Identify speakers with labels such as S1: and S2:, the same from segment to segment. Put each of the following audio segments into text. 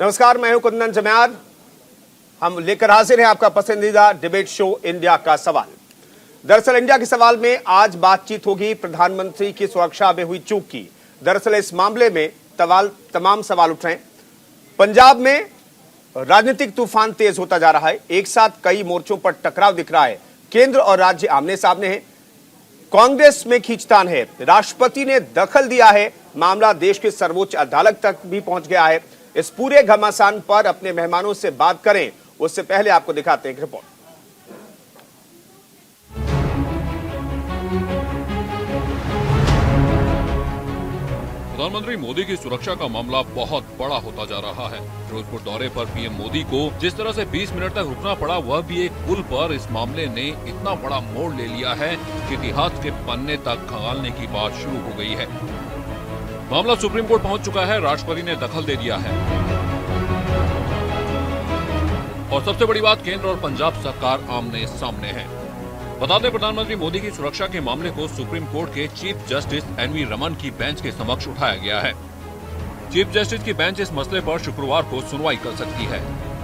S1: नमस्कार, मैं हूं कुंदन जम्याद। हम लेकर हाजिर हैं आपका पसंदीदा डिबेट शो इंडिया का सवाल। दरअसल इंडिया के सवाल में आज बातचीत होगी प्रधानमंत्री की सुरक्षा में हुई चूक की। दरअसल इस मामले में तमाम सवाल उठ रहे हैं। पंजाब में राजनीतिक तूफान तेज होता जा रहा है। एक साथ कई मोर्चों पर टकराव दिख रहा है। केंद्र और राज्य आमने सामने हैं। कांग्रेस में खींचतान है। राष्ट्रपति ने दखल दिया है। मामला देश के सर्वोच्च अदालत तक भी पहुंच गया है। इस पूरे घमासान पर अपने मेहमानों से बात करें उससे पहले आपको दिखाते हैं एक रिपोर्ट।
S2: प्रधानमंत्री मोदी की सुरक्षा का मामला बहुत बड़ा होता जा रहा है। फिरोजपुर दौरे पर पीएम मोदी को जिस तरह से 20 मिनट तक रुकना पड़ा, वह भी एक पुल पर, इस मामले ने इतना बड़ा मोड़ ले लिया है कि इतिहास के पन्ने तक खंगालने की बात शुरू हो गई है। मामला सुप्रीम कोर्ट पहुंच चुका है। राष्ट्रपति ने दखल दे दिया है और सबसे बड़ी बात, केंद्र और पंजाब सरकार आमने सामने है। बता दें, प्रधानमंत्री मोदी की सुरक्षा के मामले को सुप्रीम कोर्ट के चीफ जस्टिस एनवी रमन की बेंच के समक्ष उठाया गया है। चीफ जस्टिस की बेंच इस मसले पर शुक्रवार को सुनवाई कर सकती है।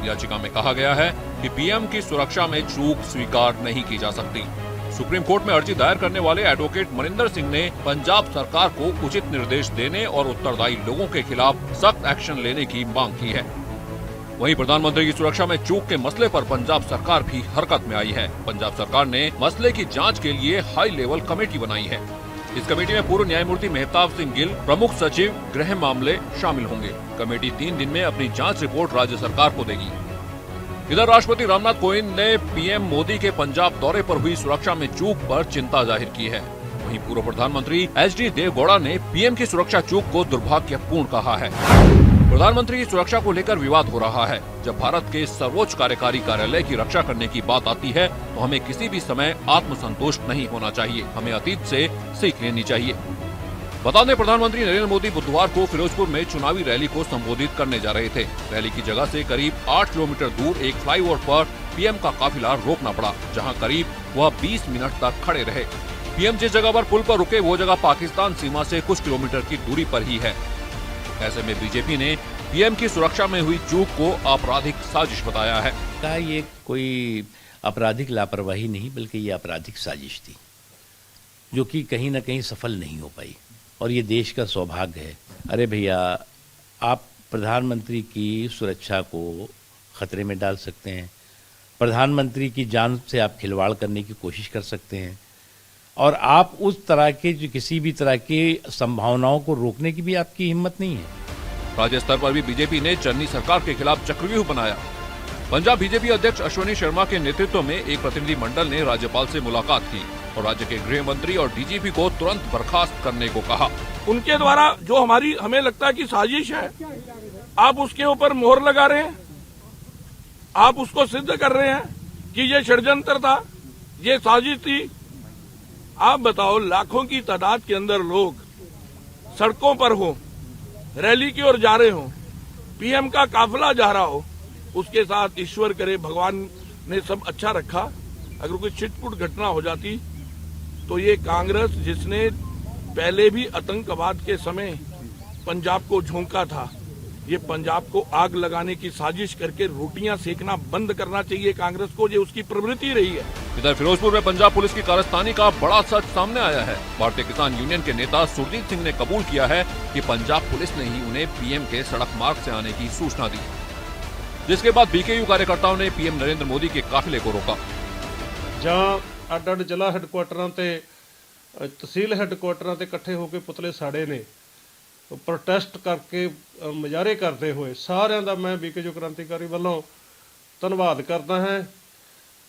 S2: याचिका में कहा गया है कि पीएम की सुरक्षा में चूक स्वीकार नहीं की जा सकती। सुप्रीम कोर्ट में अर्जी दायर करने वाले एडवोकेट मनिंदर सिंह ने पंजाब सरकार को उचित निर्देश देने और उत्तरदायी लोगों के खिलाफ सख्त एक्शन लेने की मांग की है। वहीं प्रधानमंत्री की सुरक्षा में चूक के मसले पर पंजाब सरकार भी हरकत में आई है। पंजाब सरकार ने मसले की जांच के लिए हाई लेवल कमेटी बनाई है। इस कमेटी में पूर्व न्यायमूर्ति मेहताब सिंह गिल, प्रमुख सचिव गृह मामले शामिल होंगे। कमेटी 3 दिन में अपनी जांच रिपोर्ट राज्य सरकार को देगी। इधर राष्ट्रपति रामनाथ कोविंद ने पीएम मोदी के पंजाब दौरे पर हुई सुरक्षा में चूक पर चिंता जाहिर की है। वहीं पूर्व प्रधानमंत्री एचडी देवगौड़ा ने पीएम की सुरक्षा चूक को दुर्भाग्यपूर्ण कहा है। प्रधानमंत्री की सुरक्षा को लेकर विवाद हो रहा है। जब भारत के सर्वोच्च कार्यकारी कार्यालय की रक्षा करने की बात आती है तो हमें किसी भी समय आत्मसंतुष्ट नहीं होना चाहिए। हमें अतीत से सीख लेनी चाहिए। बता दें, प्रधानमंत्री नरेंद्र मोदी बुधवार को फिरोजपुर में चुनावी रैली को संबोधित करने जा रहे थे। रैली की जगह से करीब 8 किलोमीटर दूर एक फ्लाईओवर पर पीएम का काफिला रोकना पड़ा, जहां करीब वह 20 मिनट तक खड़े रहे। पीएम जिस जगह पर पुल पर रुके वो जगह पाकिस्तान सीमा से कुछ किलोमीटर की दूरी पर ही है। ऐसे में बीजेपी ने पीएम की सुरक्षा में हुई चूक को आपराधिक साजिश बताया है।
S3: ये कोई आपराधिक लापरवाही नहीं, बल्कि ये आपराधिक साजिश थी, जो कि कहीं न कहीं सफल नहीं हो पाई, और ये देश का सौभाग्य है। अरे भैया, आप प्रधानमंत्री की सुरक्षा को खतरे में डाल सकते हैं, प्रधानमंत्री की जान से आप खिलवाड़ करने की कोशिश कर सकते हैं, और आप उस तरह के जो किसी भी तरह की संभावनाओं को रोकने की भी आपकी हिम्मत नहीं है।
S2: राज्य स्तर पर भी बीजेपी ने चन्नी सरकार के खिलाफ चक्रव्यूह बनाया। पंजाब बीजेपी अध्यक्ष अश्विनी शर्मा के नेतृत्व में एक प्रतिनिधि मंडल ने राज्यपाल से मुलाकात की और राज्य के गृह मंत्री और डीजीपी को तुरंत बर्खास्त करने को कहा।
S4: उनके द्वारा जो हमें लगता है कि साजिश है, आप उसके ऊपर मोहर लगा रहे हैं। आप उसको सिद्ध कर रहे हैं कि ये षड्यंत्र था, ये साजिश थी। आप बताओ, लाखों की तादाद के अंदर लोग सड़कों पर हो, रैली की ओर जा रहे हो, पीएम का काफिला जा रहा हो, उसके साथ ईश्वर करे भगवान ने सब अच्छा रखा, अगर कोई छिटपुट घटना हो जाती तो ये कांग्रेस, जिसने पहले भी आतंकवाद के समय पंजाब को झोंका था, ये पंजाब को आग लगाने की साजिश करके रोटियां सेकना बंद करना चाहिए कांग्रेस को। ये उसकी प्रवृत्ति रही है।
S2: इधर फिरोजपुर में पंजाब पुलिस की कारस्तानी का बड़ा सच सामने आया है। भारतीय किसान यूनियन के नेता सुरजीत सिंह ने कबूल किया है कि पंजाब पुलिस ने ही उन्हें पीएम के सड़क मार्ग से आने की सूचना दी, जिसके बाद बीकेयू कार्यकर्ताओं ने पीएम नरेंद्र मोदी के काफिले को रोका।
S5: ਜਾਂ ਅੱਡ-ਅੱਡ ਜ਼ਿਲ੍ਹਾ ਹੈੱਡਕੁਆਟਰਾਂ ਤੇ ਤਹਿਸੀਲ ਹੈੱਡਕੁਆਟਰਾਂ ਤੇ ਇਕੱਠੇ ਹੋ ਕੇ ਪੁਤਲੇ ਸਾੜੇ ਨੇ, ਪ੍ਰੋਟੈਸਟ ਕਰਕੇ ਮੁਜ਼ਾਹਰੇ ਕਰਦੇ ਹੋਏ ਸਾਰਿਆਂ ਦਾ ਮੈਂ ਬੀਕੇਯੂ ਕ੍ਰਾਂਤੀਕਾਰੀ ਵੱਲੋਂ ਧੰਨਵਾਦ ਕਰਦਾ ਹਾਂ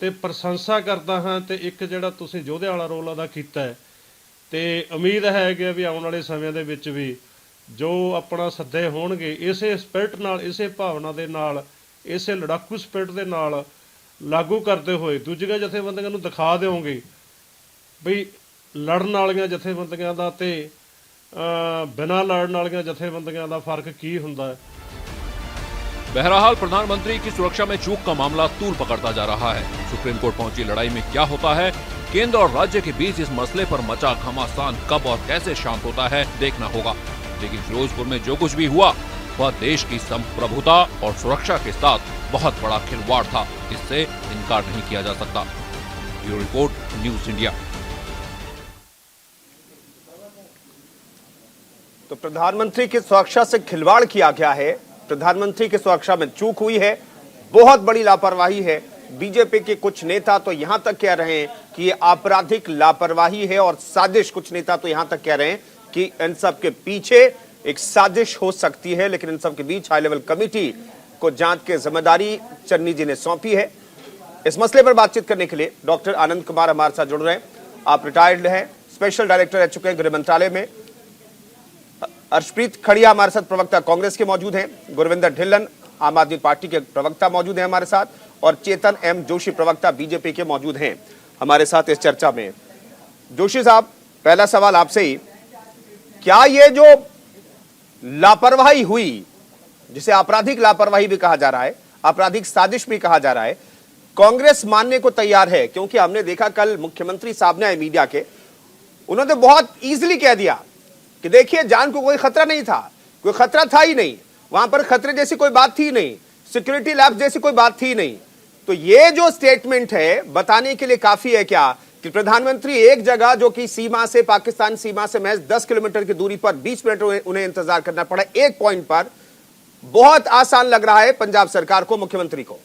S5: ਤੇ ਪ੍ਰਸ਼ੰਸਾ ਕਰਦਾ ਹਾਂ। ਤੇ ਇੱਕ ਜਿਹੜਾ ਤੁਸੀਂ ਯੋਧੇ ਵਾਲਾ ਰੋਲ ਅਦਾ ਕੀਤਾ ਹੈ, ਤੇ ਉਮੀਦ ਹੈ ਕਿ ਵੀ ਆਉਣ ਵਾਲੇ ਸਮਿਆਂ ਦੇ ਵਿੱਚ ਵੀ ਜੋ ਆਪਣਾ ਸੱਦੇ ਹੋਣਗੇ, ਇਸੇ ਸਪਿਰਿਟ ਨਾਲ, ਇਸੇ ਭਾਵਨਾ ਦੇ ਨਾਲ, ਇਸੇ ਲੜਾਕੂ ਸਪਿਰਿਟ ਦੇ ਨਾਲ लागू करते हुए दूजिया जथेबंदियों को दिखा देवोगे बई लड़न वालियां जथेबंदियों का ते बिना लड़न वालियां जथेबंदियों का फर्क की हुंदा है।
S2: बहरहाल प्रधानमंत्री की सुरक्षा में चूक का मामला तूल पकड़ता जा रहा है। सुप्रीम कोर्ट पहुंची लड़ाई में क्या होता है, केंद्र और राज्य के बीच इस मसले पर मचा घमासान कब और कैसे शांत होता है, देखना होगा। लेकिन फिरोजपुर में जो कुछ भी हुआ वह देश की संप्रभुता और सुरक्षा के साथ बहुत बड़ा खिलवाड़ था। इससे इनकार नहीं किया जा सकता। Bureau report, news India.
S1: तो प्रधानमंत्री की सुरक्षा से खिलवाड़ किया गया है, प्रधानमंत्री की सुरक्षा में चूक हुई है, बहुत बड़ी लापरवाही है। बीजेपी के कुछ नेता तो यहां तक कह रहे हैं कि ये आपराधिक लापरवाही है और साजिश। कुछ नेता तो यहां तक कह रहे हैं कि इन सब के पीछे एक साजिश हो सकती है, लेकिन इन सब के बीच हाई लेवल कमेटी को जांच की जिम्मेदारी चन्नी जी ने सौंपी है। इस मसले पर बातचीत करने के लिए डॉक्टर आनंद कुमार हमारे साथ जुड़ रहे हैं। आप रिटायर्ड हैं, स्पेशल डायरेक्टर रह चुके हैं गृह मंत्रालय में। अर्शप्रीत खड़िया हमारे साथ प्रवक्ता कांग्रेस के मौजूद हैं। गुरविंदर ढिल्लन आम आदमी पार्टी के प्रवक्ता मौजूद हैं हमारे साथ, और चेतन एम जोशी प्रवक्ता बीजेपी के मौजूद हैं हमारे साथ इस चर्चा में। जोशी साहब, पहला सवाल आपसे ही, क्या ये जो लापरवाही हुई, जिसे आपराधिक लापरवाही भी कहा जा रहा है, आपराधिक साजिश भी कहा जा रहा है, कांग्रेस मानने को तैयार है? क्योंकि हमने देखा कल मुख्यमंत्री साहब ने मीडिया के, उन्होंने बहुत इजीली कह दिया कि देखिए जान को कोई खतरा नहीं था, कोई खतरा था ही नहीं, वहां पर खतरे जैसी कोई बात थी नहीं, सिक्योरिटी लैप्स जैसी कोई बात थी नहीं। तो ये जो स्टेटमेंट है बताने के लिए काफी है क्या कि प्रधानमंत्री एक जगह जो कि सीमा से, पाकिस्तान सीमा से महज 10 किलोमीटर की दूरी पर 20 मिनट उन्हें इंतजार करना पड़ा, एक पॉइंट पर बहुत आसान लग रहा है पंजाब सरकार को, मुख्यमंत्री को?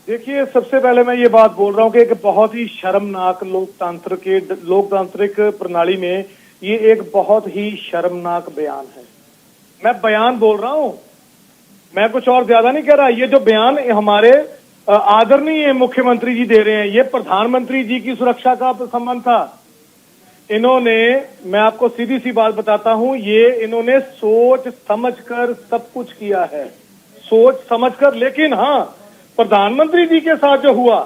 S6: देखिए, सबसे पहले मैं ये बात बोल रहा हूं कि एक बहुत ही शर्मनाक लोकतांत्रिक प्रणाली में ये एक बहुत ही शर्मनाक बयान है। मैं बयान बोल रहा हूं, मैं कुछ और ज्यादा नहीं कह रहा। ये जो बयान हमारे आदरणीय मुख्यमंत्री जी दे रहे हैं, ये प्रधानमंत्री जी की सुरक्षा का संबंध था। इन्होंने, मैं आपको सीधी सी बात बताता हूं, ये इन्होंने सोच समझकर सब कुछ किया है, सोच समझकर। लेकिन हाँ, प्रधानमंत्री जी के साथ जो हुआ,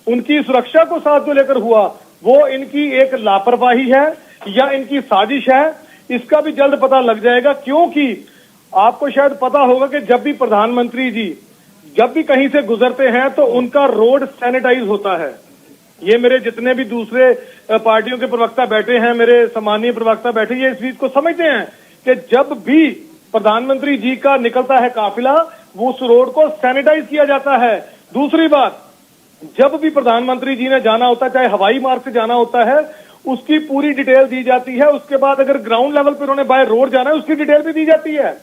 S6: उनकी सुरक्षा को साथ जो लेकर हुआ, वो इनकी एक लापरवाही है या इनकी साजिश है, इसका भी जल्द पता लग जाएगा। क्योंकि आपको शायद पता होगा कि जब भी प्रधानमंत्री जी जब भी कहीं से गुजरते हैं तो उनका रोड सैनिटाइज होता है। ये मेरे जितने भी दूसरे पार्टियों के प्रवक्ता बैठे हैं, मेरे सम्मानीय प्रवक्ता बैठे, ये इस चीज को समझते हैं कि जब भी प्रधानमंत्री जी का निकलता है काफिला, वो उस रोड को सैनिटाइज किया जाता है। दूसरी बात, जब भी प्रधानमंत्री जी ने जाना होता है, चाहे हवाई मार्ग से जाना होता है, उसकी पूरी डिटेल दी जाती है। उसके बाद अगर ग्राउंड लेवल पर उन्होंने बाय रोड जाना है, उसकी डिटेल भी दी जाती है,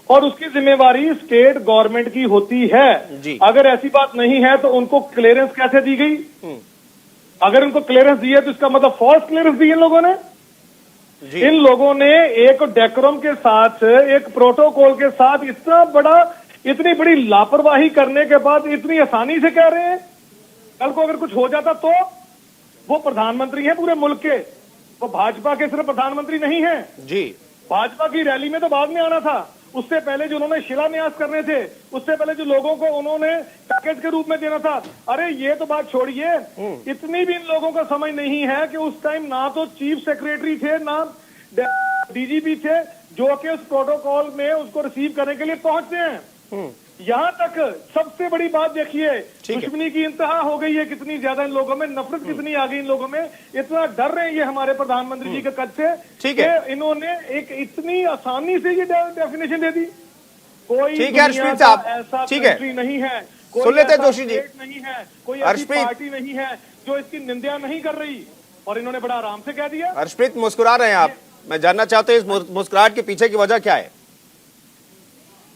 S6: और उसकी जिम्मेवारी स्टेट गवर्नमेंट की होती है। अगर ऐसी बात नहीं है तो उनको क्लियरेंस कैसे दी गई? अगर उनको क्लियरेंस दी है तो इसका मतलब फॉल्स क्लियरेंस दी इन लोगों ने। इन लोगों ने एक डेकोरम के साथ, एक प्रोटोकॉल के साथ इतनी बड़ी लापरवाही करने के बाद इतनी आसानी से कह रहे हैं कल को अगर कुछ हो जाता तो? वो प्रधानमंत्री है पूरे मुल्क के, वो भाजपा के सिर्फ प्रधानमंत्री नहीं है
S1: जी।
S6: भाजपा की रैली में तो बाद में आना था, उससे पहले जो उन्होंने शिलान्यास करने थे, उससे पहले जो लोगों को उन्होंने पैकेज के रूप में देना था। अरे ये तो बात छोड़िए, इतनी भी इन लोगों का समझ नहीं है कि उस टाइम ना तो चीफ सेक्रेटरी थे, ना डीजीपी थे, जो कि उस प्रोटोकॉल में उसको रिसीव करने के लिए पहुंचते हैं। यहां तक सबसे बड़ी बात देखिए, दुश्मनी की इंतहा हो गई है कितनी ज्यादा इन लोगों में, नफरत कितनी आ गई इन लोगों में, इतना डर रहे हैं ये हमारे प्रधानमंत्री जी के कद से। ठीक है, इन्होंने एक इतनी आसानी से ये डेफिनेशन दे दी। कोई
S1: ठीक है अर्शप्रीत साहब,
S6: ऐसा
S1: ठीक है,
S6: कंट्री नहीं है,
S1: सुन लेते हैं जोशी जी,
S6: नहीं है, कोई ऐसी पार्टी नहीं है जो इसकी निंदा नहीं कर रही, और इन्होंने बड़ा आराम से कह दिया।
S1: अर्शप्रीत, मुस्कुरा रहे हैं आप, मैं जानना चाहता हूं इस मुस्कुराहट के पीछे की वजह क्या है?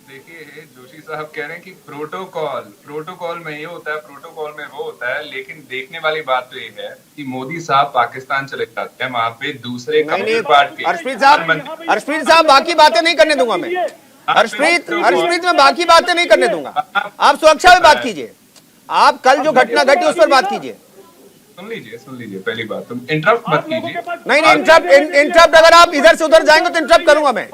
S7: देखिए, जोशी साहब कह रहे हैं कि प्रोटोकॉल में ये होता है, प्रोटोकॉल में वो होता है, लेकिन देखने वाली बात तो ये है कि मोदी साहब पाकिस्तान चले जाते हैं, वहाँ पे दूसरे कम्युनिस्ट पार्टी के
S1: अर्शप्रीत साहब बाकी बातें नहीं करने दूंगा मैं। अर्शप्रीत, मैं बाकी बातें नहीं करने दूंगा। आप सुरक्षा में बात कीजिए, आप कल जो घटना घटी उस पर बात कीजिए।
S7: सुन लीजिए पहली बात, तुम इंटरप्ट मत कीजिए।
S1: नहीं, इंटरप्ट अगर आप इधर से उधर जाएंगे तो इंटरप्ट करूंगा मैं।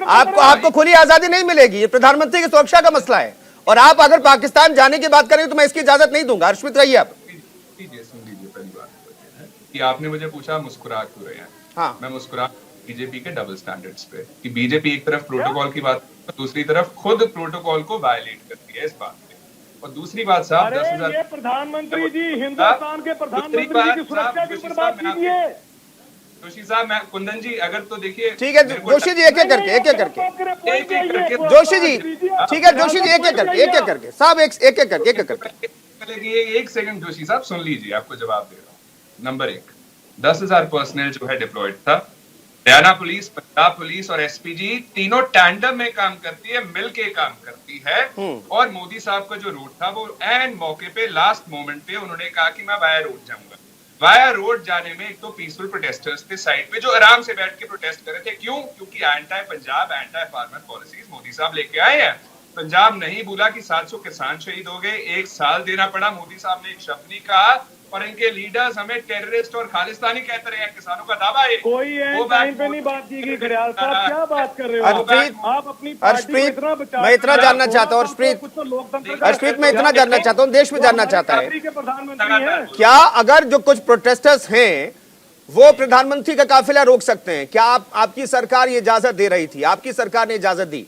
S1: आपको खुली आजादी नहीं मिलेगी, ये प्रधानमंत्री की सुरक्षा का मसला है, और आप अगर पाकिस्तान जाने की बात करेंगे तो मैं इसकी इजाजत नहीं दूंगा। अर्शप्रीत, रहिए आप।
S7: सुन लीजिए पहली बात कि आपने मुझे पूछा मुस्कुरा क्यों रहे हैं।
S1: हाँ,
S7: मैं मुस्कुरा बीजेपी के डबल स्टैंडर्ड्स पे, कि बीजेपी एक तरफ प्रोटोकॉल की बात, दूसरी तरफ खुद प्रोटोकॉल को वायलेट करती है इस बात पे। और दूसरी बात साहब, 10,000
S6: ये प्रधानमंत्री जी, हिंदुस्तान के प्रधानमंत्री जी की सुरक्षा के ऊपर बात कीजिए।
S7: जोशी साहब, मैं कुंदन जी अगर तो देखिए,
S1: ठीक है जोशी जी, एक एक करके जोशी जी, ठीक है जोशी जी, एक एक करके साहब, एक एक करके
S7: ये 1 सेकंड जोशी साहब सुन लीजिए, आपको जवाब दे रहा हूँ। नंबर 1, 10,000 पर्सनल जो है डिप्लॉयड था। हरियाणा पुलिस, पंजाब पुलिस और एसपीजी तीनों टैंडम में काम करती है, मिलके काम करती है। और मोदी साहब का जो रूट था वो एन मौके पे, लास्ट मोमेंट पे उन्होंने कहा कि मैं वाया रोड जाऊंगा। वाया रोड जाने में एक तो पीसफुल प्रोटेस्टर्स थे साइड पे जो आराम से बैठ के प्रोटेस्ट कर रहे थे। क्यों? क्योंकि anti Punjab, anti farmer policies Modi साहब लेके आए हैं। पंजाब नहीं भूला कि 700 किसान शहीद हो गए, 1 साल देना पड़ा। मोदी साहब ने एक शब्द नहीं कहा और इनके लीडर्स हमें टेररिस्ट और खालिस्तानी कहते रहे हैं। किसानों का दावा है।
S6: कोई टाइम पे नहीं बात की गई। खड़ियाल साहब क्या बात कर रहे हो आप अपनी
S1: अर्शप्रीत, मैं इतना जानना चाहता हूँ अर्शप्रीत, मैं इतना जानना चाहता हूँ, देश में जानना चाहता है क्या अगर जो कुछ प्रोटेस्टर्स हैं वो प्रधानमंत्री का काफिला रोक सकते हैं? क्या आपकी सरकार ये इजाजत दे रही थी? आपकी सरकार ने इजाजत दी?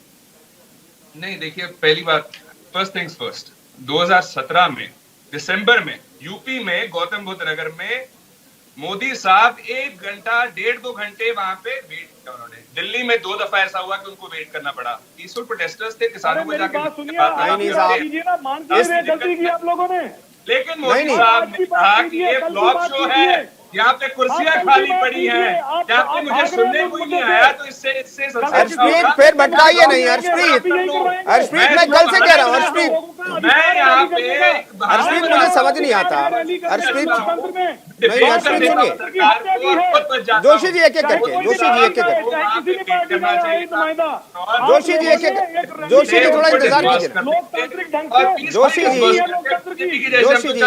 S7: नहीं, देखिए पहली बात, फर्स्ट थिंग्स फर्स्ट, 2017 में दिसंबर में यूपी में गौतम बुद्ध नगर में मोदी साहब 1 घंटा 1.5-2 घंटे वहां पे वेट किया उन्होंने। दिल्ली में 2 दफा ऐसा हुआ कि उनको वेट करना पड़ा। पीसफुल प्रोटेस्टर्स थे, किसानों को जाके
S6: गलती की आप लोगों ने।
S7: लेकिन मोदी साहब ने कहा कि ये ब्लॉक शो है, यहाँ पे कुर्सियां खाली पड़ी हैं, यहाँ पे मुझे सुनने कोई नहीं आया, तो इससे
S1: अर्शप्रीत फिर भटकाइए नहीं। अर्शप्रीत मैं कल से कह रहा हूँ
S7: मैं यहाँ पे
S1: अर्शप्रीत मुझे समझ नहीं आता। अर्शप्रीत नहीं, अर्शप्रीत सुनिए, जोशी जी एक एक करके, जोशी जी एक एक करके, जोशी जी एक एक, जोशी जी थोड़ा इंतजार कीजिए। जोशी जी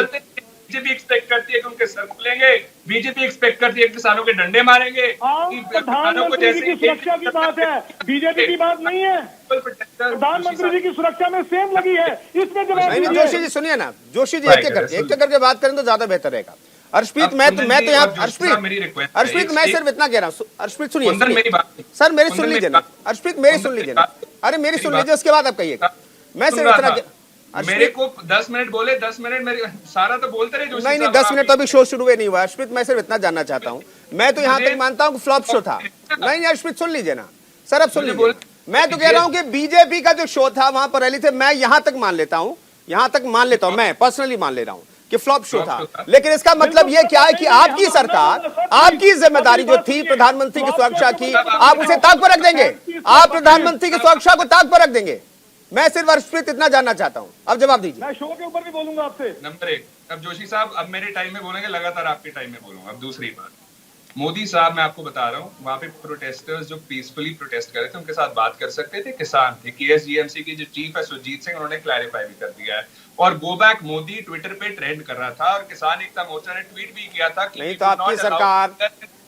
S7: बीजेपी एक्सपेक्ट करती है कि उनके सर खुलेंगे, बीजेपी एक्सपेक्ट करती है कि किसानों के डंडे मारेंगे।
S6: प्रधानमंत्री जी की सुरक्षा की बात है, बीजेपी की बात नहीं है। प्रधानमंत्री जी की सुरक्षा में सेम लगी है, इसमें जवाब
S1: नहीं। जोशी जी सुनिए ना, जोशी जी एक करके बात करें तो ज्यादा बेहतर रहेगा। अर्शप्रीत मैं तो यहाँ अर्शप्रीत मैं सिर्फ इतना कह रहा हूँ। अर्शप्रीत सुनिए सर, मेरी सुन लीजिए ना। अर्शप्रीत मेरी सुन लीजिए ना, अरे मेरी सुन लीजिए, उसके बाद आप कहिएगा। मैं सिर्फ इतना,
S7: मेरे को 10 मिनट बोले, 10 मिनट मेरे सारा तो बोलते रहे।
S1: नहीं 10 मिनट तो अभी शो शुरू नहीं हुआ। अर्शप्रीत मैं सिर्फ इतना जानना चाहता हूँ, मैं तो यहाँ तक मानता हूँ कि फ्लॉप शो था। नहीं अर्शप्रीत सुन लीजिए ना सर, अब सुन लीजिए। मैं तो कह रहा हूँ कि बीजेपी का जो शो था वहां पर रैली थे, मैं यहाँ तक मान लेता हूँ, मैं पर्सनली मान ले रहा हूँ कि फ्लॉप शो था। लेकिन इसका मतलब यह क्या है कि आपकी सरकार, आपकी जिम्मेदारी जो थी प्रधानमंत्री की सुरक्षा की, आप उसे ताक पर रख देंगे? आप प्रधानमंत्री की सुरक्षा को ताक पर रख देंगे? मैं सिर्फ अर्शप्रीत इतना जानना चाहता हूं, अब जवाब दीजिए।
S6: मैं शो के ऊपर भी बोलूंगा आपसे।
S7: नंबर 1, अब जोशी साहब अब मेरे टाइम में बोलेंगे, लगातार आपके टाइम में बोलूंगा। अब दूसरी बात, मोदी साहब मैं आपको बता रहा हूँ, वहां पे प्रोटेस्टर्स जो पीसफुली प्रोटेस्ट कर रहे थे उनके साथ बात कर सकते थे। किसान थे, केएसजीएमसी की जो चीफ है सुरजीत सिंह, उन्होंने क्लैरिफाई भी कर दिया है। और गो बैक मोदी ट्विटर पे ट्रेंड कर रहा था और किसान एकता मोर्चा ने ट्वीट भी किया था कि
S1: नहीं तो आपकी सरकार।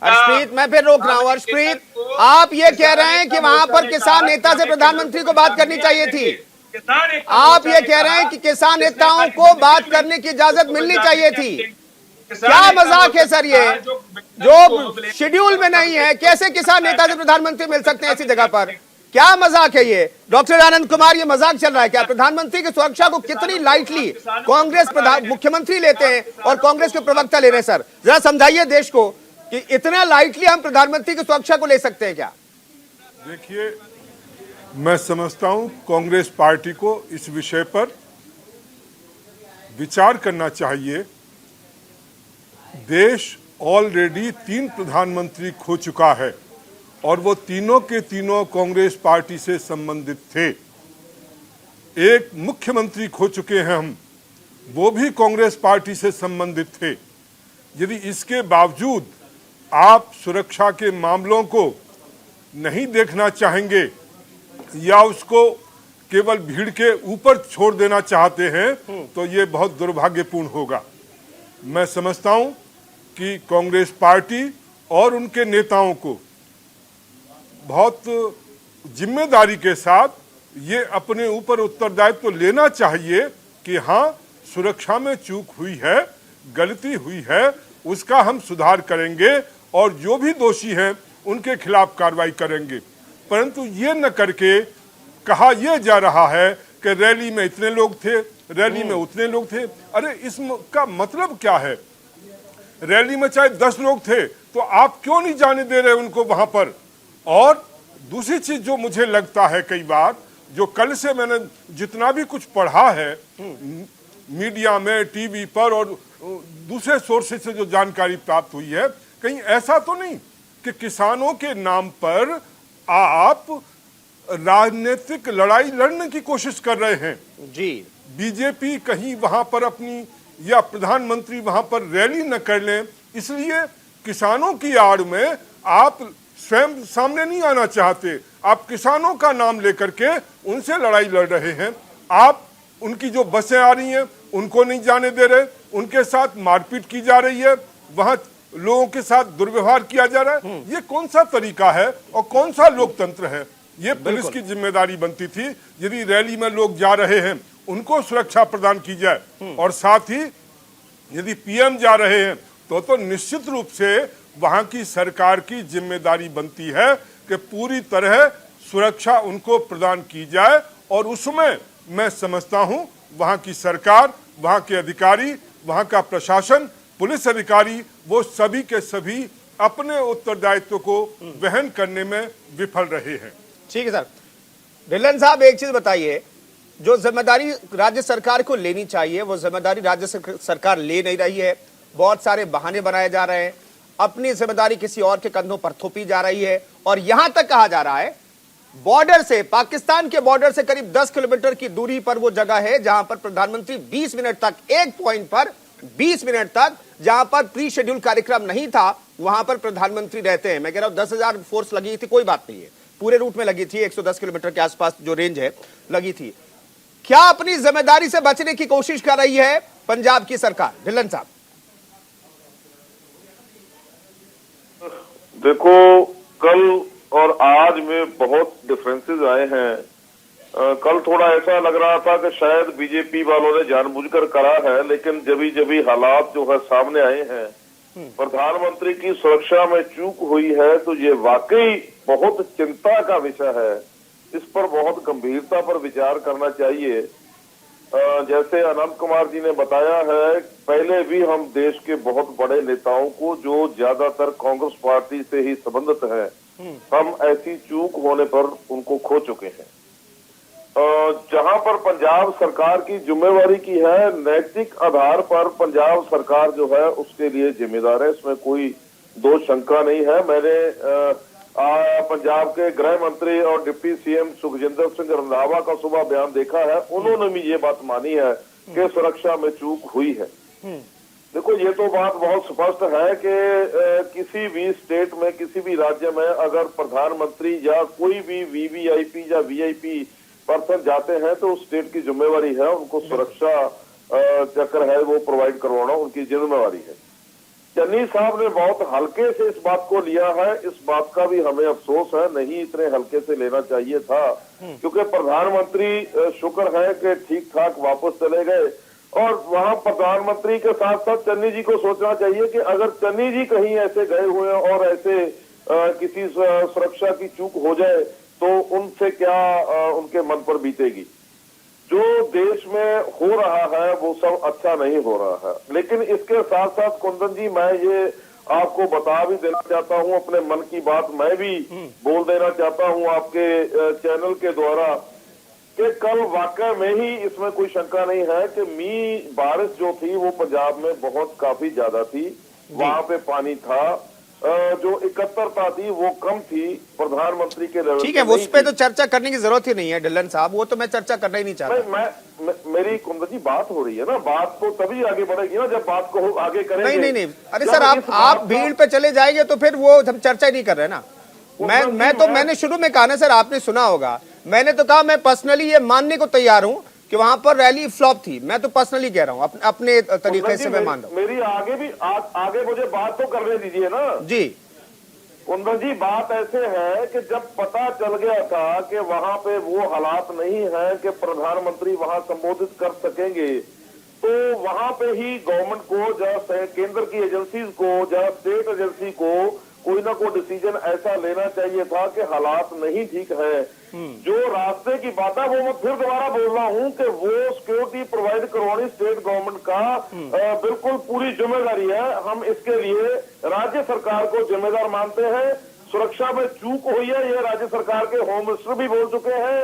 S1: अर्शप्रीत मैं फिर रोक रहा हूँ। अर्शप्रीत आप ये कह रहे हैं कि वहां पर किसान नेता से प्रधानमंत्री को बात करनी चाहिए थी? आप ये कह रहे हैं कि किसान नेताओं को बात करने की इजाजत मिलनी चाहिए थी? क्या मजाक है सर, ये जो शेड्यूल में नहीं है, कैसे किसान नेता से प्रधानमंत्री मिल सकते हैं ऐसी जगह पर? क्या मजाक है ये? डॉक्टर आनंद कुमार, ये मजाक चल रहा है क्या? प्रधानमंत्री की सुरक्षा को कितनी लाइटली कांग्रेस मुख्यमंत्री लेते हैं और कांग्रेस के प्रवक्ता ले रहे हैं। सर जरा समझाइए देश को कि इतना लाइटली हम प्रधानमंत्री की सुरक्षा को ले सकते हैं क्या?
S8: देखिए, मैं समझता हूं कांग्रेस पार्टी को इस विषय पर विचार करना चाहिए। देश ऑलरेडी 3 प्रधानमंत्री खो चुका है और वो तीनों के तीनों कांग्रेस पार्टी से संबंधित थे। एक मुख्यमंत्री खो चुके हैं हम, वो भी कांग्रेस पार्टी से संबंधित थे। यदि इसके बावजूद आप सुरक्षा के मामलों को नहीं देखना चाहेंगे या उसको केवल भीड़ के ऊपर छोड़ देना चाहते हैं तो ये बहुत दुर्भाग्यपूर्ण होगा। मैं समझता हूं कि कांग्रेस पार्टी और उनके नेताओं को बहुत जिम्मेदारी के साथ ये अपने ऊपर उत्तरदायित्व लेना चाहिए कि हाँ, सुरक्षा में चूक हुई है, गलती हुई है, उसका हम सुधार करेंगे और जो भी दोषी हैं उनके खिलाफ कार्रवाई करेंगे। परंतु ये न करके कहा यह जा रहा है कि रैली में इतने लोग थे, रैली में उतने लोग थे। अरे इसका मतलब क्या है? रैली में चाहे 10 लोग थे तो तो आप क्यों नहीं जाने दे रहे उनको वहां पर? और दूसरी चीज जो मुझे लगता है कई बार, जो कल से मैंने जितना भी कुछ पढ़ा है मीडिया में, टीवी पर और दूसरे सोर्सेज से जो जानकारी प्राप्त हुई है, कहीं ऐसा तो नहीं कि किसानों के नाम पर आप राजनीतिक लड़ाई लड़ने की कोशिश कर रहे हैं?
S1: जी,
S8: बीजेपी कहीं वहां पर अपनी या प्रधानमंत्री वहां पर रैली न कर लें, इसलिए किसानों की आड़ में आप स्वयं सामने नहीं आना चाहते। आप किसानों का नाम लेकर के उनसे लड़ाई लड़ रहे हैं। आप उनकी जो बसें आ रही हैं उनको नहीं जाने दे रहे, उनके साथ मारपीट की जा रही है, वहां लोगों के साथ दुर्व्यवहार किया जा रहा है। ये कौन सा तरीका है और कौन सा लोकतंत्र है? ये पुलिस की जिम्मेदारी बनती थी, यदि रैली में लोग जा रहे हैं उनको सुरक्षा प्रदान की जाए, और साथ ही यदि पीएम जा रहे हैं तो निश्चित रूप से वहां की सरकार की जिम्मेदारी बनती है कि पूरी तरह सुरक्षा उनको प्रदान की जाए। और उसमें मैं समझता हूं वहां की सरकार, वहां के अधिकारी, वहां का प्रशासन, पुलिस अधिकारी, वो सभी के सभी अपने उत्तरदायित्व को वहन करने में विफल रहे हैं।
S1: ठीक है सर। ढिल्लन साहब, एक चीज बताइए, जो जिम्मेदारी राज्य सरकार को लेनी चाहिए वो जिम्मेदारी राज्य सरकार ले नहीं रही है। बहुत सारे बहाने बनाए जा रहे हैं, अपनी जिम्मेदारी किसी और के कंधों पर थोपी जा रही है, और यहां तक कहा जा रहा है बॉर्डर से, पाकिस्तान के बॉर्डर से करीब 10 किलोमीटर की दूरी पर वो जगह है जहां पर प्रधानमंत्री 20 मिनट तक, एक पॉइंट पर 20 मिनट तक, जहां पर प्री शेड्यूल कार्यक्रम नहीं था, वहां पर प्रधानमंत्री रहते हैं। मैं कह रहा हूं 10,000 फोर्स लगी थी, कोई बात नहीं है, पूरे रूट में लगी थी, 110 किलोमीटर के आसपास जो रेंज है लगी थी। क्या अपनी जिम्मेदारी से बचने की कोशिश कर रही है पंजाब की सरकार? ढिल्लन साहब,
S9: देखो, कल और आज में बहुत डिफरेंसेस आए हैं। कल थोड़ा ऐसा लग रहा था कि शायद बीजेपी वालों ने जानबूझकर करा है, लेकिन जब हालात जो है सामने आए हैं, प्रधानमंत्री की सुरक्षा में चूक हुई है, तो ये वाकई बहुत चिंता का विषय है। इस पर बहुत गंभीरता पर विचार करना चाहिए। जैसे अनंत कुमार जी ने बताया है, पहले भी हम देश के बहुत बड़े नेताओं को, जो ज्यादातर कांग्रेस पार्टी से ही संबंधित हैं, हम ऐसी चूक होने पर उनको खो चुके हैं। जहां पर पंजाब सरकार की जिम्मेवारी की है, नैतिक आधार पर पंजाब सरकार जो है उसके लिए जिम्मेदार है, इसमें कोई दो शंका नहीं है। मैंने पंजाब के गृह मंत्री और डिप्टी सीएम सुखजिंदर सिंह रंधावा का सुबह बयान देखा है, उन्होंने भी ये बात मानी है कि सुरक्षा में चूक हुई है। देखो, ये तो बात बहुत स्पष्ट है कि किसी भी स्टेट में, किसी भी राज्य में अगर प्रधानमंत्री या कोई भी वीवीआईपी या वीआईपी पर्सन जाते हैं तो उस स्टेट की जिम्मेवारी है, उनको सुरक्षा चक्र है वो प्रोवाइड करवाना उनकी जिम्मेवारी है। चन्नी साहब ने बहुत हल्के से इस बात को लिया है, इस बात का भी हमें अफसोस है, नहीं इतने हल्के से लेना चाहिए था, क्योंकि प्रधानमंत्री शुक्र है कि ठीक ठाक वापस चले गए। और वहां प्रधानमंत्री के साथ साथ चन्नी जी को सोचना चाहिए कि अगर चन्नी जी कहीं ऐसे गए हुए और ऐसे किसी सुरक्षा की चूक हो जाए तो उनसे क्या उनके मन पर बीतेगी। जो देश में हो रहा है वो सब अच्छा नहीं हो रहा है। लेकिन इसके साथ साथ कुंदन जी, मैं ये आपको बता भी देना चाहता हूं, अपने मन की बात मैं भी बोल देना चाहता हूं आपके चैनल के द्वारा, कि कल वाकई में ही इसमें कोई शंका नहीं है कि बारिश जो थी वो पंजाब में बहुत काफी ज्यादा थी, वहां पे पानी था, जो एकत्रता थी वो कम थी प्रधानमंत्री के लेवल।
S1: ठीक है, उस पे तो चर्चा करने की जरूरत ही नहीं है ढिल्लन साहब, वो तो मैं चर्चा करना ही नहीं चाहता।
S9: मेरी कुंदन जी बात हो रही है ना, बात तो तभी आगे बढ़ेगी ना जब बात को आगे करेंगे।
S1: नहीं, अरे सर, आप भीड़ पे चले जाएंगे तो फिर वो हम चर्चा ही नहीं कर रहे ना। मैंने शुरू में कहा ना सर, आपने सुना होगा, मैंने तो कहा मैं पर्सनली ये मानने को तैयार हूं कि वहां पर रैली फ्लॉप थी। मैं तो पर्सनली कह रहा हूं, अपने तरीके से मैं मान रहा हूं।
S9: मेरी आगे मुझे बात तो करने दीजिए ना
S1: जी।
S9: कुंदन जी, बात ऐसे है कि जब पता चल गया था कि वहां पे वो हालात नहीं है कि प्रधानमंत्री वहां संबोधित कर सकेंगे, तो वहां पे ही गवर्नमेंट को, या केंद्र की एजेंसीज को, या स्टेट एजेंसी को कोई ना कोई डिसीजन ऐसा लेना चाहिए था कि हालात नहीं ठीक है, जो रास्ते की बात है वो मैं फिर दोबारा बोल रहा हूं कि वो सिक्योरिटी प्रोवाइड करवानी स्टेट गवर्नमेंट का बिल्कुल पूरी जिम्मेदारी है। हम इसके लिए राज्य सरकार को जिम्मेदार मानते हैं। सुरक्षा में चूक हुई है, ये राज्य सरकार के होम मिनिस्टर भी बोल चुके हैं,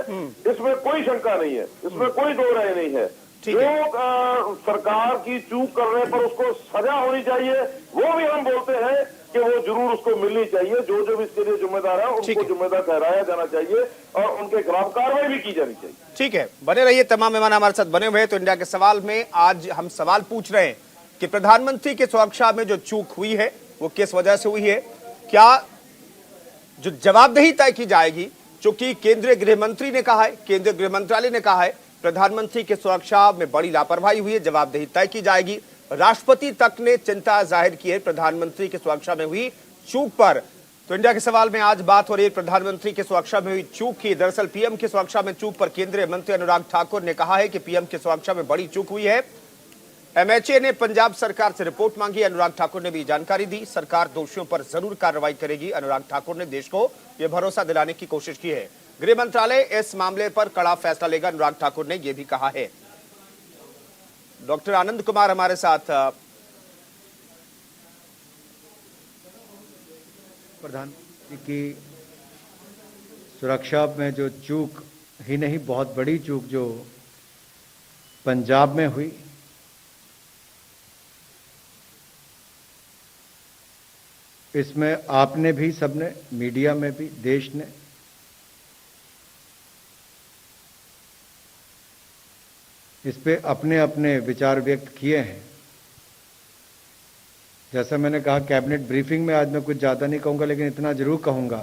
S9: इसमें कोई शंका नहीं है, इसमें कोई दो राय नहीं है। जो सरकार की चूक करने पर उसको सजा होनी चाहिए, वो भी हम बोलते हैं कि वो जरूर उसको मिलनी चाहिए। जो जो भी इसके लिए जिम्मेदार है उनको जिम्मेदार ठहराया जाना चाहिए और उनके खिलाफ कार्रवाई भी की जानी चाहिए।
S1: ठीक है, बने रहिए, तमाम मेहमान हमारे साथ बने हुए हैं। तो इंडिया के सवाल में आज हम सवाल पूछ रहे हैं कि प्रधानमंत्री की सुरक्षा में जो चूक हुई है वो किस वजह से हुई है, क्या जो जवाबदेही तय की जाएगी, चूंकि केंद्रीय गृह मंत्री ने कहा है, केंद्रीय गृह मंत्रालय ने कहा है प्रधानमंत्री की सुरक्षा में बड़ी लापरवाही हुई है, जवाबदेही तय की जाएगी। राष्ट्रपति तक ने चिंता जाहिर की है प्रधानमंत्री की सुरक्षा में हुई चूक पर। तो इंडिया के सवाल में आज बात हो रही है प्रधानमंत्री की सुरक्षा में हुई चूक की। दरअसल पीएम की सुरक्षा में चूक पर केंद्रीय मंत्री अनुराग ठाकुर ने कहा है कि पीएम की सुरक्षा में बड़ी चूक हुई है। एमएचए ने पंजाब सरकार से रिपोर्ट मांगी, अनुराग ठाकुर ने भी जानकारी दी। सरकार दोषियों पर जरूर कार्रवाई करेगी। अनुराग ठाकुर ने देश को यह भरोसा दिलाने की कोशिश की है। गृह मंत्रालय इस मामले पर कड़ा फैसला लेगा, अनुराग ठाकुर ने यह भी कहा है। डॉक्टर आनंद कुमार हमारे साथ।
S10: प्रधानमंत्री की सुरक्षा में जो चूक ही नहीं, बहुत बड़ी चूक जो पंजाब में हुई, इसमें आपने भी, सबने, मीडिया में भी, देश ने इस पे अपने अपने विचार व्यक्त किए हैं। जैसा मैंने कहा कैबिनेट ब्रीफिंग में, आज मैं कुछ ज़्यादा नहीं कहूँगा, लेकिन इतना जरूर कहूँगा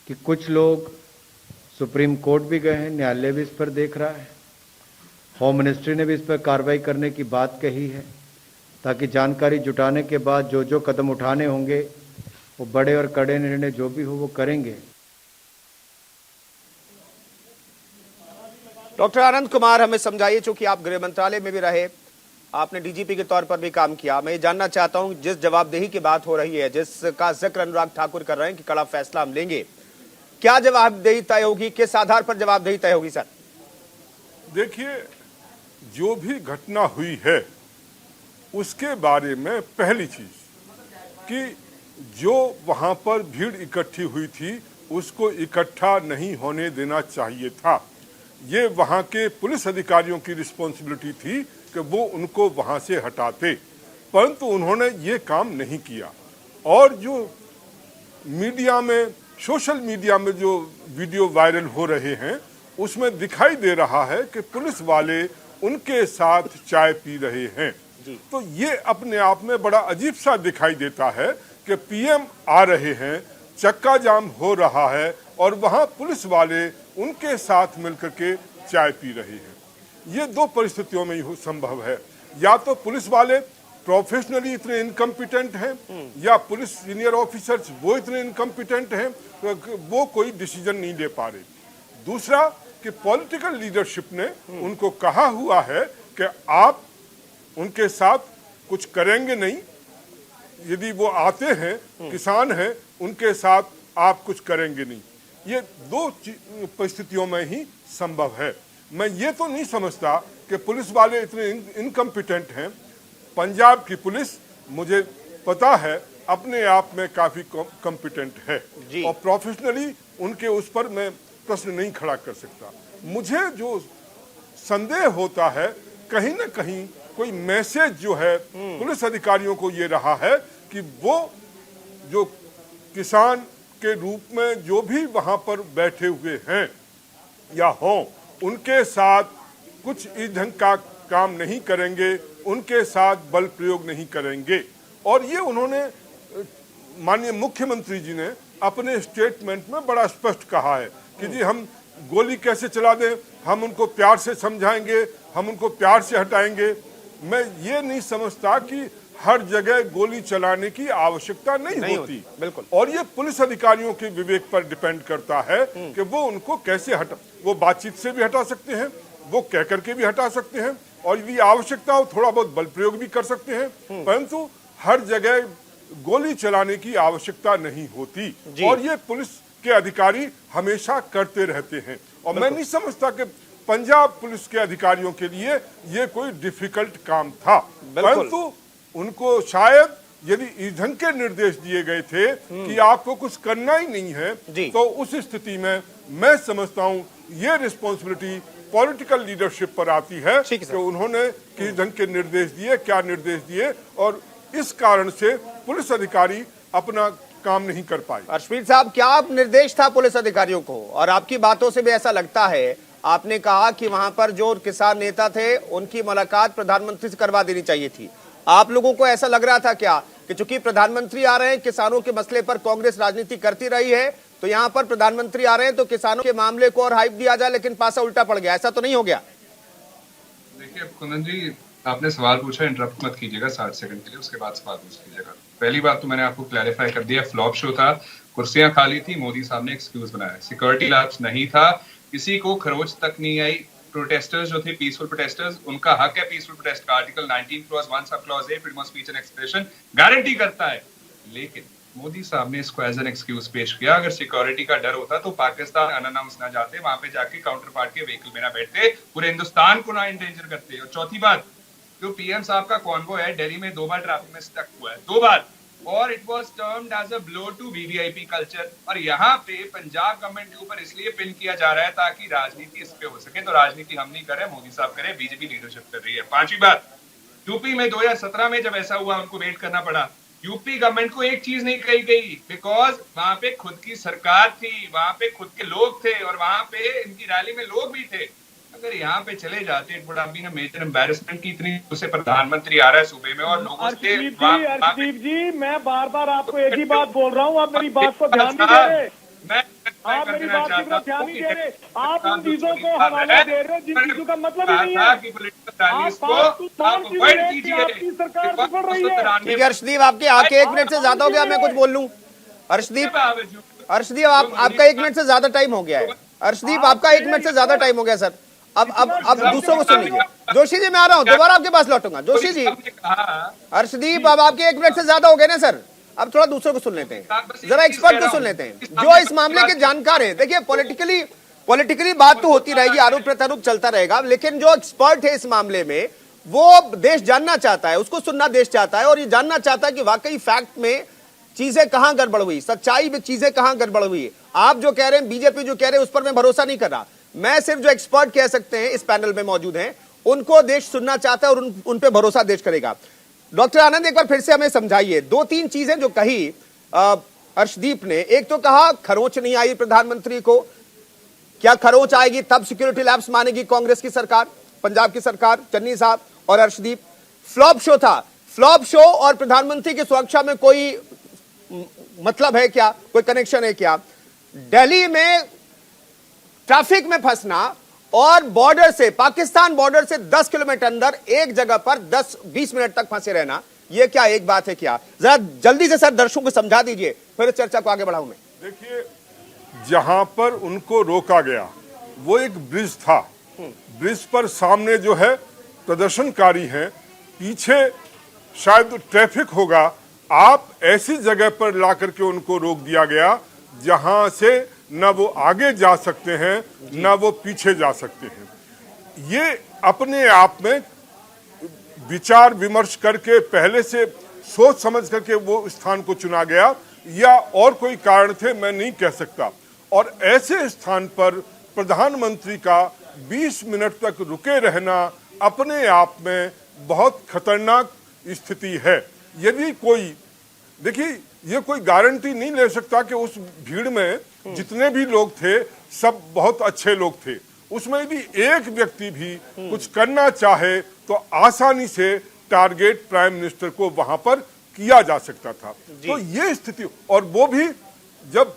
S10: कि कुछ लोग सुप्रीम कोर्ट भी गए हैं, न्यायालय भी इस पर देख रहा है, होम मिनिस्ट्री ने भी इस पर कार्रवाई करने की बात कही है, ताकि जानकारी जुटाने के बाद जो जो कदम उठाने होंगे वो बड़े और कड़े निर्णय जो भी हो वो करेंगे।
S1: डॉक्टर आनंद कुमार, हमें समझाइए, चूंकि आप गृह मंत्रालय में भी रहे, आपने डीजीपी के तौर पर भी काम किया, मैं ये जानना चाहता हूं जिस जवाबदेही की बात हो रही है, जिसका जिक्र अनुराग ठाकुर कर रहे हैं कि कड़ा फैसला हम लेंगे, क्या जवाबदेही तय होगी, किस आधार पर जवाबदेही तय होगी? सर
S8: देखिए, जो भी घटना हुई है उसके बारे में पहली चीज कि जो वहां पर भीड़ इकट्ठी हुई थी उसको इकट्ठा नहीं होने देना चाहिए था। ये वहां के पुलिस अधिकारियों की रिस्पॉन्सिबिलिटी थी कि वो उनको वहां से हटाते, परंतु उन्होंने ये काम नहीं किया। और जो मीडिया में, सोशल मीडिया में जो वीडियो वायरल हो रहे हैं उसमें दिखाई दे रहा है कि पुलिस वाले उनके साथ चाय पी रहे हैं। तो ये अपने आप में बड़ा अजीब सा दिखाई देता है कि पीएम आ रहे हैं, चक्का जाम हो रहा है और वहां पुलिस वाले उनके साथ मिलकर के चाय पी रहे हैं। ये दो परिस्थितियों में ही संभव है, या तो पुलिस वाले प्रोफेशनली इतने इनकम्पिटेंट हैं या पुलिस सीनियर ऑफिसर्स वो इतने इनकम्पिटेंट हैं वो कोई डिसीजन नहीं ले पा रहे। दूसरा कि पॉलिटिकल लीडरशिप ने उनको कहा हुआ है कि आप उनके साथ कुछ करेंगे नहीं, यदि वो आते हैं, किसान हैं, उनके साथ आप कुछ करेंगे नहीं। ये दो परिस्थितियों में ही संभव है। मैं ये तो नहीं समझता कि पुलिस वाले इतने इनकम्पिटेंट हैं। पंजाब की पुलिस, मुझे पता है, अपने आप में काफी कॉम्पिटेंट है और प्रोफेशनली उनके उस पर मैं प्रश्न नहीं खड़ा कर सकता। मुझे जो संदेह होता है, कहीं ना कहीं कोई मैसेज जो है पुलिस अधिकारियों को ये रहा है कि वो जो किसान के रूप में जो भी वहां पर बैठे हुए हैं या हों, उनके साथ कुछ इस ढंग का काम नहीं करेंगे, उनके साथ बल प्रयोग नहीं करेंगे। और ये उन्होंने, माननीय मुख्यमंत्री जी ने अपने स्टेटमेंट में बड़ा स्पष्ट कहा है कि जी हम गोली कैसे चला दें, हम उनको प्यार से समझाएंगे, हम उनको प्यार से हटाएंगे। मैं ये नहीं समझता कि हर जगह गोली चलाने की आवश्यकता नहीं होती। बिल्कुल। और ये पुलिस अधिकारियों के विवेक पर डिपेंड करता है कि वो उनको कैसे हटा, वो बातचीत से भी हटा सकते हैं, वो कह करके भी हटा सकते हैं, और यदि आवश्यकता हो थोड़ा बहुत बल प्रयोग भी कर सकते हैं, परंतु हर जगह गोली चलाने की आवश्यकता नहीं होती। और ये पुलिस के अधिकारी हमेशा करते रहते हैं। और मैं नहीं समझता कि पंजाब पुलिस के अधिकारियों के लिए ये कोई डिफिकल्ट काम था, परंतु उनको शायद यदि इस ढंग के निर्देश दिए गए थे कि आपको कुछ करना ही नहीं है, तो उस स्थिति में मैं समझता हूं ये रिस्पॉन्सिबिलिटी पॉलिटिकल लीडरशिप पर आती है कि उन्होंने किस ढंग के निर्देश दिए, क्या निर्देश दिए, और इस कारण से पुलिस अधिकारी अपना काम नहीं कर पाए।
S1: अर्शमीत साहब, क्या निर्देश था पुलिस अधिकारियों को? और आपकी बातों से भी ऐसा लगता है, आपने कहा कि वहां पर जो किसान नेता थे उनकी मुलाकात प्रधानमंत्री से करवा देनी चाहिए थी। आप लोगों को ऐसा लग रहा था क्या कि चूंकि प्रधानमंत्री आ रहे हैं, किसानों के मसले पर कांग्रेस राजनीति करती रही है, तो यहां पर प्रधानमंत्री आ रहे हैं तो किसानों के मामले को और हाइप दिया जाए, लेकिन पासा उल्टा पड़ गया? ऐसा तो नहीं हो गया?
S7: देखिए कुंदन जी, आपने सवाल पूछा, इंटरप्ट मत कीजिएगा 60 सेकंड के लिए, उसके बाद सवाल पूछ लीजिएगा। पहली बात तो मैंने आपको क्लैरिफाई कर दिया, फ्लॉप शो था, कुर्सियां खाली थी, मोदी साहब ने एक्सक्यूज बनाया, सिक्योरिटी लैप्स नहीं था, किसी को खरोच तक नहीं आई। प्रोटेस्टर्स जो थे, पीसफुल प्रोटेस्टर्स, उनका हक है पीसफुल प्रोटेस्ट का। Article 19 clause 1 sub clause A freedom of speech and expression guarantee करता है। लेकिन मोदी साहब ने इसको एज एन एक्सक्यूज पेश किया। अगर सिक्योरिटी का डर होता तो पाकिस्तान अनअनाउंस ना जाते, वहां पे जाके काउंटर पार्ट के व्हीकल में ना बैठते, पूरे हिंदुस्तान को ना इंडेंजर करते। और चौथी बात, जो पीएम साहब का कॉन्वो है, दिल्ली में 2 बार ट्रैफिक में स्टक हुआ है, 2 बार, और it was termed as a blow to VVIP culture. और यहाँ पे पंजाब गवर्नमेंट के ऊपर इसलिए पिन किया जा रहा है ताकि राजनीति इस पे हो सके। तो राजनीति हम नहीं कर रहे, मोदी साहब करे, बीजेपी लीडरशिप कर रही है। 5वीं बात, यूपी में 2017 में जब ऐसा हुआ, उनको वेट करना पड़ा। यूपी गवर्नमेंट को एक चीज नहीं कही गई, बिकॉज वहां पे खुद की सरकार थी, वहां पे खुद के लोग थे, और वहां पे इनकी रैली में लोग भी थे। अगर यहाँ पे चले जाते, it would have been a major embarrassment की इतनी उसे प्रधानमंत्री आ रहा है सूबे में और लोगों से।
S6: अर्शदीप जी, मैं बार बार आपको एक ही बात बोल रहा हूँ, आप मेरी बात को ध्यान नहीं दे रहे। आप मेरी बात की तरफ ध्यान नहीं दे रहे, आप उन चीजों को हवाला दे रहे हो जिन चीजों का मतलब ही नहीं है। आपकी सरकार बिगड़ रही है।
S1: ठीक है अर्शदीप, आपके आके 1 मिनट से ज्यादा हो गया, मैं कुछ बोल लूं? अर्शदीप, आपका 1 मिनट से ज्यादा टाइम हो गया है। अर्शदीप, आपका 1 मिनट से ज्यादा टाइम हो गया सर। अब दूसरों को सुन लीजिए। जोशी जी, मैं आ रहा हूं, दोबारा आपके पास लौटूंगा। जोशी जी, अर्शदीप, अब आपके 1 मिनट से ज्यादा हो गए ना सर, अब थोड़ा दूसरों को सुन लेते हैं, जरा एक्सपर्ट को सुन लेते हैं जो इस मामले के जानकार हैं। देखिए, पॉलिटिकली बात तो होती रहेगी, आरोप प्रत्यारोप चलता रहेगा, लेकिन जो एक्सपर्ट है इस मामले में, वो देश जानना चाहता है, उसको सुनना देश चाहता है, और ये जानना चाहता है कि वाकई फैक्ट में चीजें कहां गड़बड़ हुई, सच्चाई में चीजें कहां गड़बड़ हुई। आप जो कह रहे हैं, बीजेपी जो कह रहे हैं, उस पर मैं भरोसा नहीं कर रहा। मैं सिर्फ जो एक्सपर्ट कह सकते हैं, इस पैनल में मौजूद हैं, उनको देश सुनना चाहता है और उन पे भरोसा देश करेगा। डॉक्टर आनंद, एक बार फिर से हमें समझाइए 2-3 चीजें जो कही अर्शदीप ने। एक तो कहा खरोंच नहीं आई प्रधानमंत्री को, क्या खरोंच आएगी तब सिक्योरिटी लैब्स मानेगी कांग्रेस की सरकार, पंजाब की सरकार, चन्नी साहब और अर्शदीप। फ्लॉप शो था, फ्लॉप शो और प्रधानमंत्री की सुरक्षा में कोई मतलब है क्या, कोई कनेक्शन है क्या? दिल्ली में ट्रैफिक में फंसना और बॉर्डर से, पाकिस्तान बॉर्डर से 10 किलोमीटर अंदर एक जगह पर 10-20 मिनट तक फंसे रहना, यह क्या एक बात है क्या? जरा जल्दी से सर दर्शकों को समझा दीजिए, फिर चर्चा को आगे बढ़ाऊं मैं।
S8: देखिए, जहां पर उनको रोका गया वो एक ब्रिज था, ब्रिज पर सामने जो है प्रदर्शनकारी हैं, पीछे शायद ट्रैफिक होगा। आप ऐसी जगह पर ला करके उनको रोक दिया गया जहां से न वो आगे जा सकते हैं न वो पीछे जा सकते हैं। ये अपने आप में विचार विमर्श करके पहले से सोच समझ करके वो स्थान को चुना गया, या और कोई कारण थे, मैं नहीं कह सकता। और ऐसे स्थान पर प्रधानमंत्री का 20 मिनट तक रुके रहना अपने आप में बहुत खतरनाक स्थिति है। यदि कोई, देखिए, ये कोई गारंटी नहीं ले सकता कि उस भीड़ में जितने भी लोग थे सब बहुत अच्छे लोग थे। उसमें यदि एक व्यक्ति भी कुछ करना चाहे तो आसानी से टारगेट प्राइम मिनिस्टर को वहां पर किया जा सकता था। तो ये स्थिति, और वो भी जब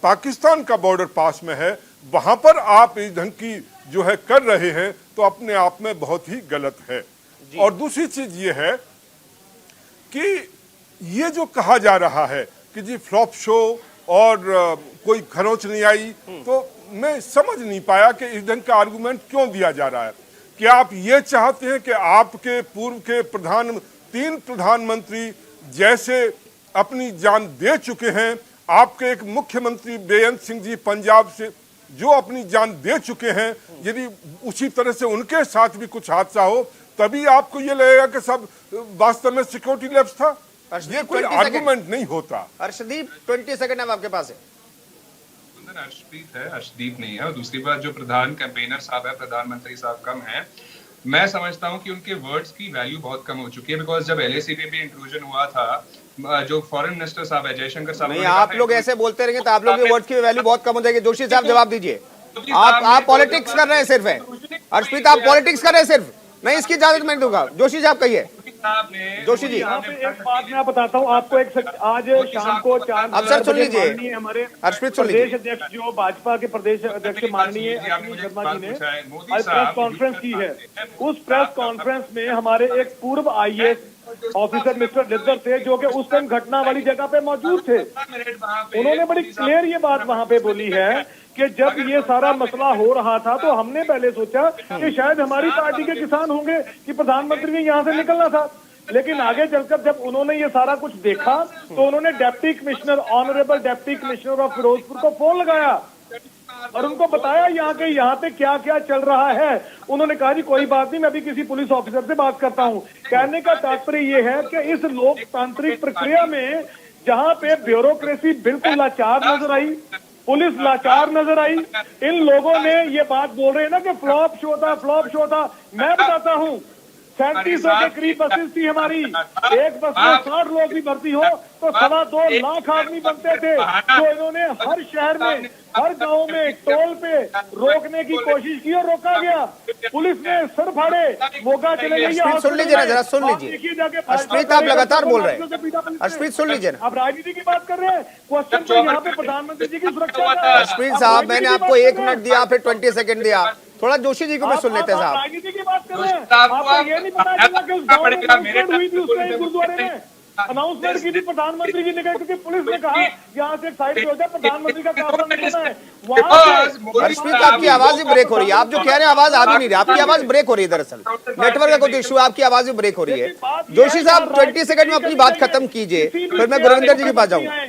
S8: पाकिस्तान का बॉर्डर पास में है, वहां पर आप इस ढंग की जो है कर रहे हैं, तो अपने आप में बहुत ही गलत है। और दूसरी चीज ये है कि ये जो कहा जा रहा है कि जी फ्लॉप शो और कोई खरोंच नहीं आई, तो मैं समझ नहीं पाया कि इस ढंग का आर्गुमेंट क्यों दिया जा रहा है। क्या आप ये चाहते हैं कि आपके पूर्व के 3 प्रधानमंत्री जैसे अपनी जान दे चुके हैं, आपके एक मुख्यमंत्री बेअंत सिंह जी पंजाब से जो अपनी जान दे चुके हैं, यदि उसी तरह से उनके साथ भी कुछ हादसा हो तभी आपको ये लगेगा कि सब वास्तव में सिक्योरिटी लैप्स था। ये कोई आर्गुमेंट नहीं होता।
S1: हर्षदीप 20 सेकंड अब आपके पास है।
S7: हर्षदीप है, हर्षदीप नहीं है। और दूसरी बात, जो प्रधान कैंपेनर साहब है, प्रधानमंत्री साहब कम है। मैं समझता हूं कि उनके वर्ड्स की वैल्यू बहुत कम हो चुकी है, बिकॉज जब LAC में भी इंक्लूजन हुआ था, जो फॉरेन मिनिस्टर साहब है जयशंकर साहब,
S1: नहीं आप लोग ऐसे बोलते रहेंगे तो आप लोग के वर्ड्स की वैल्यू बहुत कम हो जाएगी। जोशी साहब जवाब दीजिए। आप पॉलिटिक्स कर रहे हैं सिर्फ है हर्षप्रीत, आप पॉलिटिक्स कर रहे हैं सिर्फ। नहीं, इसकी इजाजत मैं दूंगा। जोशी साहब कहिए। जोशी जी,
S6: यहाँ पे एक बात मैं बताता हूँ आपको। आज शाम को 4
S1: अफसर सुन लीजिए,
S6: हमारे
S1: हर्षप्रीत सुन लीजिए।
S6: प्रदेश अध्यक्ष जो भाजपा के प्रदेश अध्यक्ष माननीय अश्विनी शर्मा जी ने आज प्रेस कॉन्फ्रेंस की है। उस प्रेस कॉन्फ्रेंस में हमारे एक पूर्व IAS ऑफिसर मिस्टर लिद्दर थे, जो कि उस टाइम घटना वाली जगह पे मौजूद थे। उन्होंने बड़ी क्लियर ये बात वहां पे बोली है कि जब ये सारा मसला हो रहा था तो हमने पहले सोचा कि शायद हमारी पार्टी के किसान होंगे कि प्रधानमंत्री ने यहाँ से निकलना था, लेकिन आगे चलकर जब उन्होंने ये सारा कुछ देखा तो उन्होंने deputy commissioner, honourable deputy commissioner of Firozpur को फोन लगाया और उनको बताया यहाँ पे क्या क्या चल रहा है। उन्होंने कहा जी कोई बात नहीं, मैं अभी किसी पुलिस ऑफिसर से बात करता हूँ। कहने का तात्पर्य ये है कि इस लोकतांत्रिक प्रक्रिया में जहाँ पे ब्यूरोक्रेसी बिल्कुल लाचार नजर आई, पुलिस लाचार नजर आई, इन लोगों ने ये बात बोल रहे हैं ना कि फ्लॉप शो था। मैं बताता हूँ 3700 के करीब बसेस थी हमारी, एक बस में 60 लोग भी भर्ती हो तो 2.25 लाख आदमी बनते थे। तो इन्होंने हर शहर में, हर गांव में, टोल पे रोकने की कोशिश की और रोका गया। पुलिस ने सर फाड़े, मोगा चले गई।
S1: सुन लीजिए ना, जरा सुन लीजिए। हर्षप्रीत आप लगातार बोल रहे हैं। हर्षप्रीत सुन लीजिए ना,
S6: अब राजनीति की बात कर रहे हैं। क्वेश्चन तो यहाँ पे प्रधानमंत्री जी की सुरक्षा का है।
S1: हर्षप्रीत साहब, मैंने आपको 1 मिनट दिया, फिर 20 सेकंड दिया। थोड़ा जोशी जी को भी सुन लेते हैं साहब।
S6: राजनीति की बात कर रहे हैं, आपको ये नहीं पता चला कि उस गांव में अनाउंसमेंट हुई थी, उस टाइम गुरुद्वारे में अनाउंसमेंट की थी, प्रधानमंत्री जी ने कहा, क्योंकि पुलिस ने कहा यहाँ से एक साइड पे हो जाए, प्रधानमंत्री का काफिला निकलना है वहाँ।
S1: हर्षप्रीत आपकी आवाज ही ब्रेक हो रही है। आप जो कह रहे हैं आवाज आ भी नहीं रही, आपकी आवाज ब्रेक हो रही है। दरअसल नेटवर्क का कोई इशू, आपकी आवाज भी ब्रेक हो रही है। जोशी साहब 20 सेकंड में अपनी बात खत्म कीजिए, फिर मैं गुरविंदर जी के पास जाऊंगा।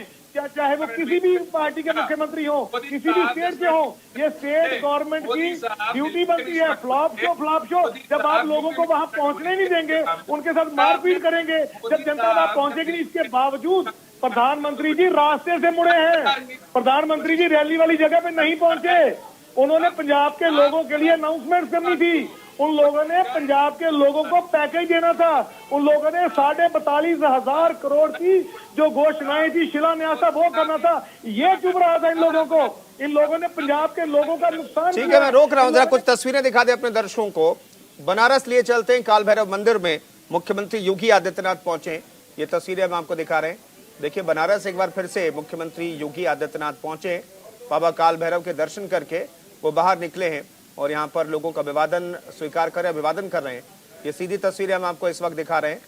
S6: चाहे वो किसी भी पार्टी के मुख्यमंत्री हो, किसी भी स्टेट के हो, ये स्टेट गवर्नमेंट की ड्यूटी बनती है। फ्लॉप शो जब आप लोगों को वहां पहुंचने नहीं देंगे, उनके साथ मारपीट करेंगे, जब जनता वहां पहुंचेगी नहीं, इसके बावजूद प्रधानमंत्री जी रास्ते से मुड़े हैं। प्रधानमंत्री जी रैली वाली जगह पे नहीं पहुंचे। उन्होंने पंजाब के लोगों के लिए अनाउंसमेंट करनी थी। उन लोगों ने पंजाब के लोगों को पैकेज देना था। उन लोगों ने 42,500 करोड़ की जो घोषणाएं थी, शिलान्यास था, वो करना था। ये चुप रहा था इन लोगों को। इन लोगों ने पंजाब के लोगों का नुकसान।
S1: ठीक है, मैं रोक रहा हूं, जरा कुछ तस्वीरें दिखा दे अपने दर्शकों को। बनारस लिए चलते हैं। काल भैरव मंदिर में मुख्यमंत्री योगी आदित्यनाथ पहुंचे। ये तस्वीरें हम आपको दिखा रहे हैं। देखिए, बनारस एक बार फिर से मुख्यमंत्री योगी आदित्यनाथ पहुंचे। बाबा काल भैरव के दर्शन करके वो बाहर निकले हैं और यहाँ पर लोगों का अभिवादन स्वीकार कर अभिवादन कर रहे हैं। ये सीधी तस्वीरें हम आपको इस वक्त दिखा रहे हैं।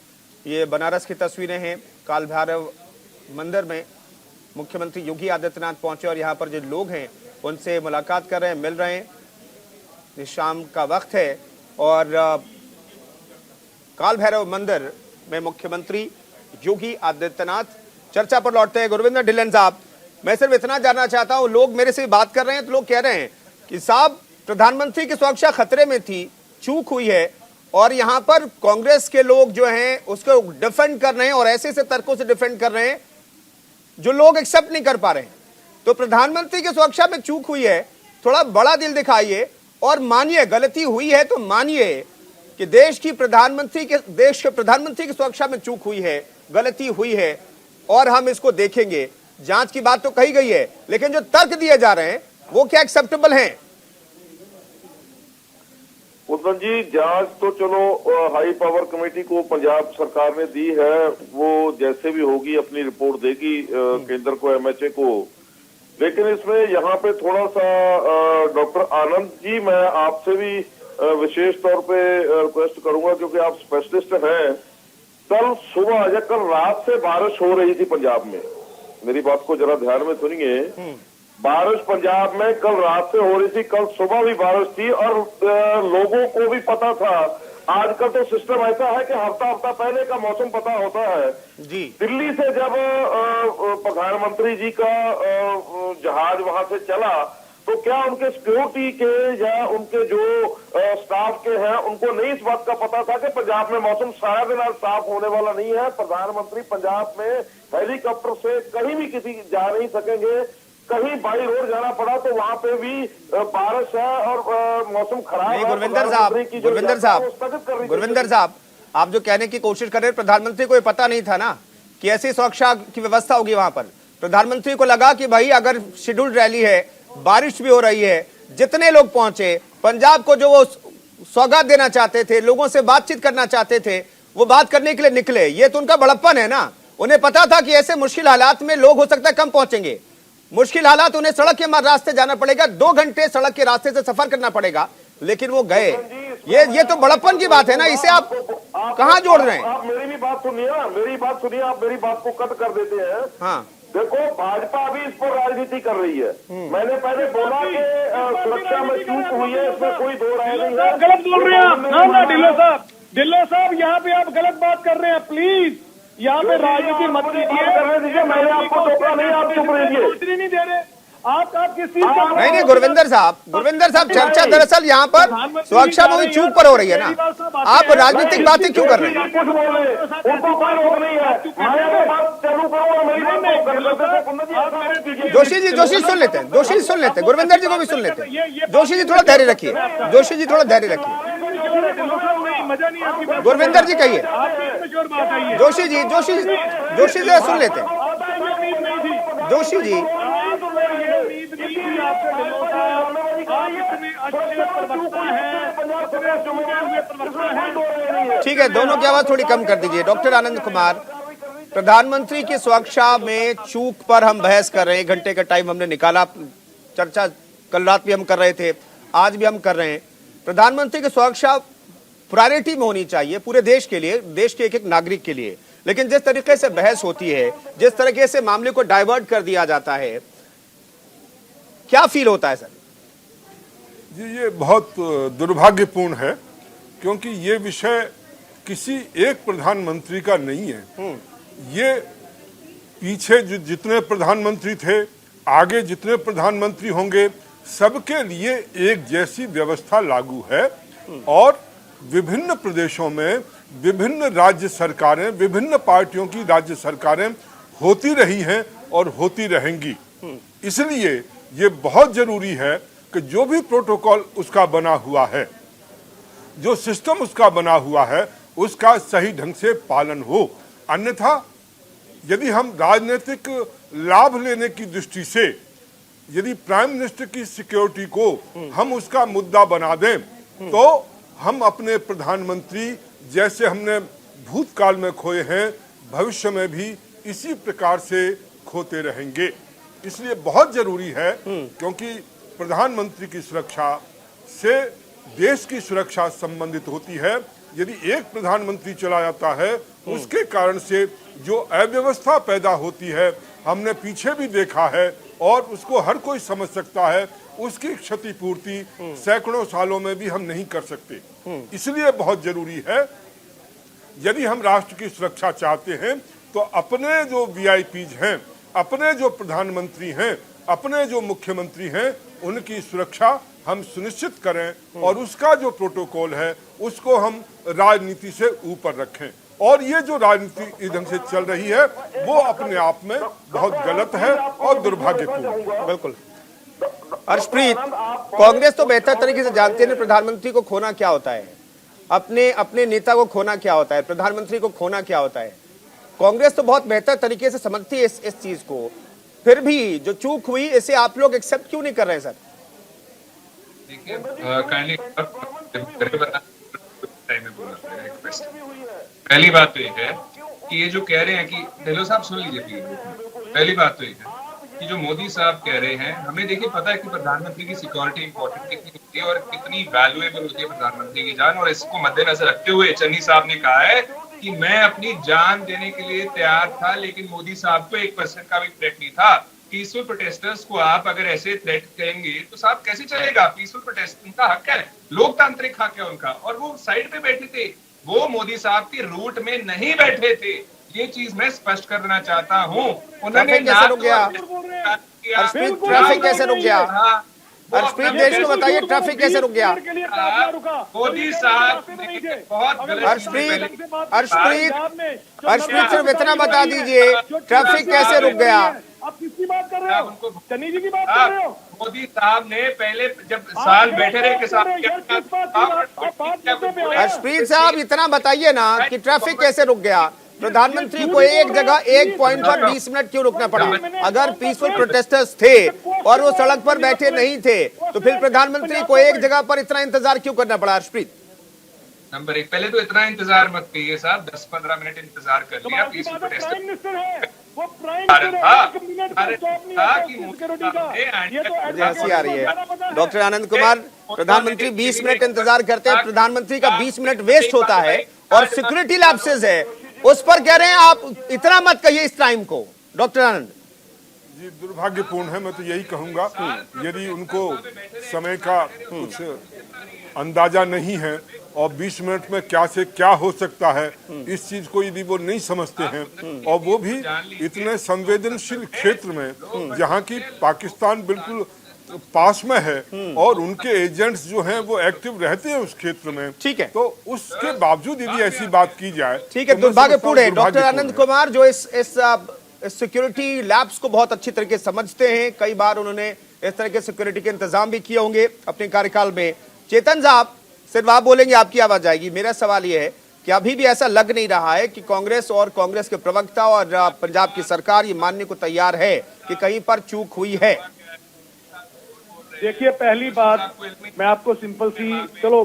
S1: ये बनारस की तस्वीरें हैं। काल भैरव मंदिर में मुख्यमंत्री योगी आदित्यनाथ पहुंचे और यहाँ पर जो लोग हैं उनसे मुलाकात कर रहे हैं, मिल रहे हैं। ये शाम का वक्त है और काल भैरव मंदिर में मुख्यमंत्री योगी आदित्यनाथ। चर्चा पर लौटते हैं। गुरविंदर ढिल्लन साहब, मैं सिर्फ इतना जानना चाहता हूं, लोग मेरे से बात कर रहे हैं तो लोग कह रहे हैं कि साहब प्रधानमंत्री की सुरक्षा खतरे में थी, चूक हुई है, और यहां पर कांग्रेस के लोग जो हैं उसको डिफेंड कर रहे हैं और ऐसे ऐसे तर्कों से डिफेंड कर रहे हैं जो लोग एक्सेप्ट नहीं कर पा रहे हैं। तो प्रधानमंत्री की सुरक्षा में चूक हुई है, थोड़ा बड़ा दिल दिखाइए और मानिए गलती हुई है तो मानिए कि देश के प्रधानमंत्री की सुरक्षा में चूक हुई है, गलती हुई है और हम इसको देखेंगे। जांच की बात तो कही गई है, लेकिन जो तर्क दिए जा रहे हैं वो क्या एक्सेप्टेबल हैं?
S9: उत्तम जी, जांच तो चलो हाई पावर कमेटी को पंजाब सरकार ने दी है, वो जैसे भी होगी अपनी रिपोर्ट देगी केंद्र को, MHA को। लेकिन इसमें यहाँ पे थोड़ा सा डॉक्टर आनंद जी, मैं आपसे भी विशेष तौर पे रिक्वेस्ट करूंगा, क्योंकि आप स्पेशलिस्ट हैं। कल सुबह या कल रात से बारिश हो रही थी पंजाब में, मेरी बात को जरा ध्यान में सुनिए। बारिश पंजाब में कल रात से हो रही थी, कल सुबह भी बारिश थी और लोगों को भी पता था। आजकल तो सिस्टम ऐसा है कि हफ्ता हफ्ता पहले का मौसम पता होता है।
S1: जी
S9: दिल्ली से जब प्रधानमंत्री जी का जहाज वहां से चला तो क्या उनके सिक्योरिटी के या उनके जो स्टाफ के हैं उनको नहीं इस बात का पता था कि पंजाब में मौसम सारा दिन आज साफ होने वाला नहीं है। प्रधानमंत्री पंजाब में हेलीकॉप्टर से कहीं भी किसी जा नहीं सकेंगे, कहीं बाई रोड जाना पड़ा तो वहां पे भी बारिश है और मौसम खराब है।
S1: गुरविंदर साहब आप जो कहने की कोशिश कर रहे हैं, प्रधानमंत्री को ये पता नहीं था ना कि ऐसी सुरक्षा की व्यवस्था होगी वहां पर। प्रधानमंत्री को लगा कि भाई अगर शेड्यूल्ड रैली है, बारिश भी हो रही है, जितने लोग पहुंचे, पंजाब को जो वो सौगात देना चाहते थे, लोगों से बातचीत करना चाहते थे, वो बात करने के लिए निकले। ये तो उनका बड़प्पन है ना। उन्हें पता था कि ऐसे मुश्किल हालात में लोग हो सकता है कम पहुंचेंगे। मुश्किल हालात, उन्हें सड़क के रास्ते जाना पड़ेगा, 2 घंटे सड़क के रास्ते से सफर करना पड़ेगा, लेकिन वो गए। ये तो बड़प्पन की बात है ना। इसे आप कहां जोड़ रहे हैं?
S9: आप मेरी भी बात सुनिए ना, मेरी बात सुनिए। आप मेरी बात को कट कर देते हैं।
S1: हाँ
S9: देखो, भाजपा अभी इस पर राजनीति कर रही है। मैंने पहले बोला कि सुरक्षा में चूक हुई है, इसमें कोई दो राय नहीं है।
S6: गलत बोल रहे हैं आप। ना ढिल्लो साहब यहाँ पे आप गलत बात कर रहे हैं। प्लीज यहाँ पे राजनीति मत कीजिए।
S9: मैंने आपको टोका नहीं, आप चुप रहिए।
S6: नहीं दे रहे आप किस चीज का?
S1: नहीं गुरविंदर साहब चर्चा दरअसल यहाँ पर सुरक्षा में हुई चूक पर हो रही है ना। आप राजनीतिक बातें क्यों कर रहे हैं?
S9: कुछ बोल रहे हैं, उनको कोई रोक नहीं है। मैं बात चालू करो और मेरी बात को कर लीजिए।
S1: जोशी जी सुन लेते हैं, गुरविंदर जी को भी सुन लेते हैं। जोशी जी थोड़ा धैर्य रखिए, गुरविंदर जी कहिए। जोशी जी सुन लेते हैं। जोशी जी ठीक है, दोनों की आवाज थोड़ी कम कर दीजिए। डॉक्टर आनंद कुमार, प्रधानमंत्री की सुरक्षा में चूक पर हम बहस कर रहे हैं। 1 घंटे का टाइम हमने निकाला, चर्चा कल रात भी हम कर रहे थे, आज भी हम कर रहे हैं। प्रधानमंत्री की सुरक्षा प्रायोरिटी में होनी चाहिए पूरे देश के लिए, देश के एक नागरिक के लिए। लेकिन जिस तरीके से बहस होती है, जिस तरीके से मामले को डाइवर्ट कर दिया जाता है, क्या फील होता है सर?
S8: जी, ये बहुत दुर्भाग्यपूर्ण है, क्योंकि ये विषय किसी एक प्रधानमंत्री का नहीं है। ये पीछे जितने प्रधानमंत्री थे, आगे जितने प्रधानमंत्री होंगे, सबके लिए एक जैसी व्यवस्था लागू है। और विभिन्न प्रदेशों में विभिन्न राज्य सरकारें, विभिन्न पार्टियों की राज्य सरकारें होती रही हैं और होती रहेंगी। इसलिए ये बहुत जरूरी है कि जो भी प्रोटोकॉल उसका बना हुआ है, जो सिस्टम उसका बना हुआ है, उसका सही ढंग से पालन हो। अन्यथा यदि हम राजनीतिक लाभ लेने की दृष्टि से यदि प्राइम मिनिस्टर की सिक्योरिटी को हम उसका मुद्दा बना दें, तो हम अपने प्रधानमंत्री जैसे हमने भूतकाल में खोए हैं, भविष्य में भी इसी प्रकार से खोते रहेंगे। इसलिए बहुत जरूरी है, क्योंकि प्रधानमंत्री की सुरक्षा से देश की सुरक्षा संबंधित होती है। यदि एक प्रधानमंत्री चला जाता है, उसके कारण से जो अव्यवस्था पैदा होती है, हमने पीछे भी देखा है और उसको हर कोई समझ सकता है। उसकी क्षतिपूर्ति सैकड़ों सालों में भी हम नहीं कर सकते। इसलिए बहुत जरूरी है, यदि हम राष्ट्र की सुरक्षा चाहते हैं, तो अपने जो वीआईपीज हैं, अपने जो प्रधानमंत्री हैं, अपने जो मुख्यमंत्री हैं, उनकी सुरक्षा हम सुनिश्चित करें और उसका जो प्रोटोकॉल है उसको हम राजनीति से ऊपर रखें। और ये जो राजनीति इस ढंग से चल रही है, वो अपने आप में बहुत गलत है और दुर्भाग्यपूर्ण।
S1: बिल्कुल। हर्षप्रीत, कांग्रेस तो बेहतर तरीके से जानती है प्रधानमंत्री को खोना क्या होता है, अपने नेता को खोना क्या होता है, प्रधानमंत्री को खोना क्या होता है। कांग्रेस तो बहुत बेहतर तरीके से समझती है इस चीज को। फिर भी जो चूक हुई, इसे आप लोग एक्सेप्ट क्यों नहीं कर रहे सर?
S7: देखिए, पहली बात तो ये है कि ये जो कह रहे हैं कि ढिल्लो साहब सुन लीजिए, पहली बात तो ये है कि जो मोदी साहब कह रहे हैं, हमें देखिए पता है कि प्रधानमंत्री की सिक्योरिटी इंपॉर्टेंट कितनी होती है और कितनी वैल्यूएबल होती है प्रधानमंत्री की जान। और इसको मद्देनजर रखते हुए चन्नी साहब ने कहा है कि मैं अपनी जान देने के लिए तैयार था, लेकिन मोदी साहब को 1% का भी थ्रेट नहीं था। पीसफुल प्रोटेस्टर्स को आप अगर ऐसे थ्रेट करेंगे तो साहब कैसे चलेगा? पीसफुल प्रोटेस्ट उनका हक है, लोकतांत्रिक हक है उनका, और वो साइड पे बैठे थे, वो मोदी साहब की रूट में नहीं बैठे थे। ये चीज मैं स्पष्ट करना चाहता हूँ। उन्होंने
S1: कैसे रुक गया? हर्षप्रीत, ट्रैफिक कैसे रुक गया? हर्षप्रीत, देश को बताइए ट्रैफिक कैसे रुक गया?
S7: मोदी साहब ने बहुत
S1: हर्षप्रीत सिर्फ इतना बता दीजिए, ट्रैफिक कैसे रुक गया?
S6: आप किसकी बात कर रहे हो? चन्नी जी की बात कर रहे हो?
S7: मोदी साहब ने पहले जब साल बैठे रहे किसान,
S1: हर्षप्रीत साहब इतना बताइए ना कि ट्रैफिक कैसे रुक गया? प्रधानमंत्री को एक जगह एक पॉइंट पर 20 मिनट क्यों रुकना पड़ा? अगर पीसफुल प्रोटेस्टर्स थे और वो सड़क पर बैठे नहीं थे तो फिर प्रधानमंत्री को एक जगह पर इतना इंतजार क्यों करना पड़ा? हर्षप्रीत,
S7: नंबर एक, पहले तो इतना इंतजार मत कीजिए साहब, 10-15 मिनट इंतजार कर लिया। पीसफुल प्रोटेस्ट
S1: मुझे हंसी आ रही है। डॉक्टर आनंद कुमार, प्रधानमंत्री 20 मिनट इंतजार करते हैं, प्रधानमंत्री का 20 मिनट वेस्ट होता है और सिक्योरिटी लैप्सेस है, उस पर कह रहे हैं आप इतना मत कहिए इस टाइम को। डॉक्टर आनंद
S8: जी, दुर्भाग्यपूर्ण है। मैं तो यही कहूंगा, यदि उनको समय का कुछ अंदाजा नहीं है और 20 मिनट में क्या से क्या हो सकता है, इस चीज को यदि वो नहीं समझते हैं, और वो भी इतने संवेदनशील क्षेत्र में जहां की पाकिस्तान बिल्कुल पास में है और उनके एजेंट्स जो हैं वो एक्टिव रहते हैं उस क्षेत्र में,
S1: ठीक है,
S8: तो उसके बावजूद यदि ऐसी बात की जाए,
S1: ठीक है, दुर्भाग्यपूर्ण है। डॉक्टर आनंद कुमार जो इस सिक्योरिटी लैब्स को बहुत अच्छी तरीके से समझते हैं, कई बार उन्होंने इस तरह के सिक्योरिटी के इंतजाम भी किए होंगे अपने कार्यकाल में। चेतन साहब, सिर्फ आप बोलेंगे आपकी आवाज आएगी। मेरा सवाल यह है कि अभी भी ऐसा लग नहीं रहा है कि कांग्रेस और कांग्रेस के प्रवक्ता और पंजाब की सरकार ये मानने को तैयार है कि कहीं पर चूक हुई है।
S6: देखिए, पहली बात मैं आपको सिंपल सी, चलो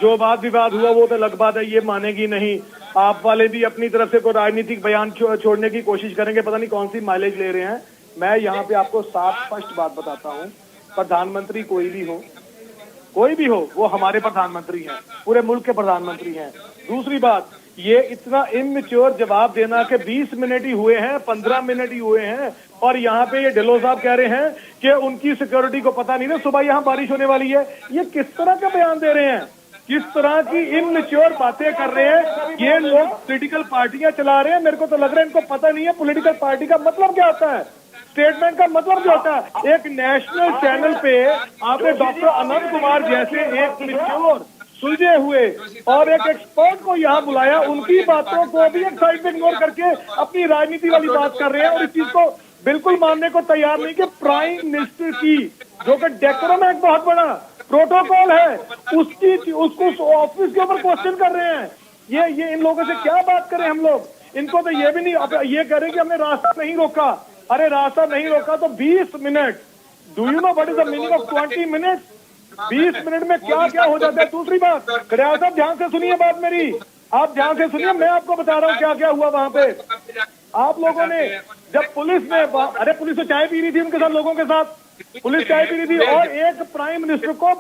S6: जो वाद विवाद हुआ वो तो अलग बात है, ये मानेगी नहीं। आप वाले भी अपनी तरफ से कोई राजनीतिक बयान छोड़ने की कोशिश करेंगे, पता नहीं कौन सी माइलेज ले रहे हैं। मैं यहाँ पे आपको साफ स्पष्ट बात बताता हूँ, प्रधानमंत्री कोई भी हो, वो हमारे प्रधानमंत्री हैं, पूरे मुल्क के प्रधानमंत्री हैं। दूसरी बात, ये इतना इमैच्योर जवाब देना कि 20 मिनट ही हुए हैं, 15 मिनट ही हुए हैं, और यहाँ पे ये ढिल्लों साहब कह रहे हैं कि उनकी सिक्योरिटी को पता नहीं ना सुबह यहाँ बारिश होने वाली है। ये किस तरह का बयान दे रहे हैं? किस तरह की इमैच्योर बातें कर रहे हैं? ये लोग पॉलिटिकल पार्टियां चला रहे हैं। मेरे को तो लग रहा है इनको पता नहीं है पॉलिटिकल पार्टी का मतलब क्या होता है, स्टेटमेंट का मतलब क्या होता है। एक नेशनल चैनल पे आपने डॉक्टर आनंद कुमार जैसे एक मैच्योर, सुलझे हुए और एक एक्सपर्ट को यहाँ बुलाया, उनकी बातों को भी एक साइड में इग्नोर करके अपनी राजनीति वाली बात कर रहे हैं, और इस चीज को बिल्कुल मानने को तैयार नहीं कि प्राइम मिनिस्टर की जो कि डेकोरम है, एक बहुत बड़ा प्रोटोकॉल है, उसको ऑफिस के ऊपर क्वेश्चन कर रहे हैं। ये इन लोगों से क्या बात करें हम लोग? इनको तो ये भी नहीं, अब ये कह रहे हैं कि हमने रास्ता नहीं रोका। अरे रास्ता नहीं रोका तो 20 minute, do you know what is the meaning of 20 minute? 20 minute में क्या क्या हो जाता है। दूसरी बात, खड़ियाल साहब ध्यान से सुनिए बात मेरी, आप ध्यान से सुनिए, मैं आपको बता रहा हूँ क्या क्या हुआ वहां पे। आप लोगों ने जब पुलिस ने, अरे पुलिस तो चाय पी रही थी उनके साथ, लोगों के साथ पुलिस चाय पी रही थी, और एक प्राइम मिनिस्टर को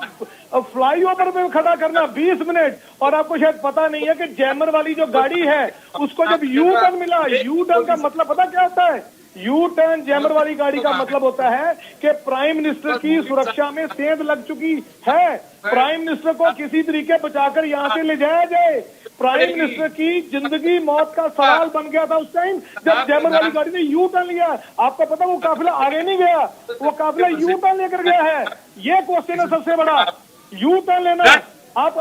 S6: फ्लाईओवर में खड़ा करना 20 मिनट। और आपको शायद पता नहीं है कि जैमर वाली जो गाड़ी है उसको जब यू टर्न मिला, यू टर्न का मतलब पता क्या होता है? यू टर्न जैमर वाली गाड़ी का मतलब होता है कि प्राइम मिनिस्टर की सुरक्षा में सेंध लग चुकी है, प्राइम मिनिस्टर को किसी तरीके बचाकर यहाँ से ले जाया जाए। प्राइम मिनिस्टर की जिंदगी मौत का सवाल बन गया था उस टाइम जब जैमर वाली गाड़ी ने यू टर्न लिया। आपको पता वो काफिला आगे नहीं गया, वो काफिला यू टर्न लेकर गया है। ये क्वेश्चन है सबसे बड़ा, यू टर्न लेना। आप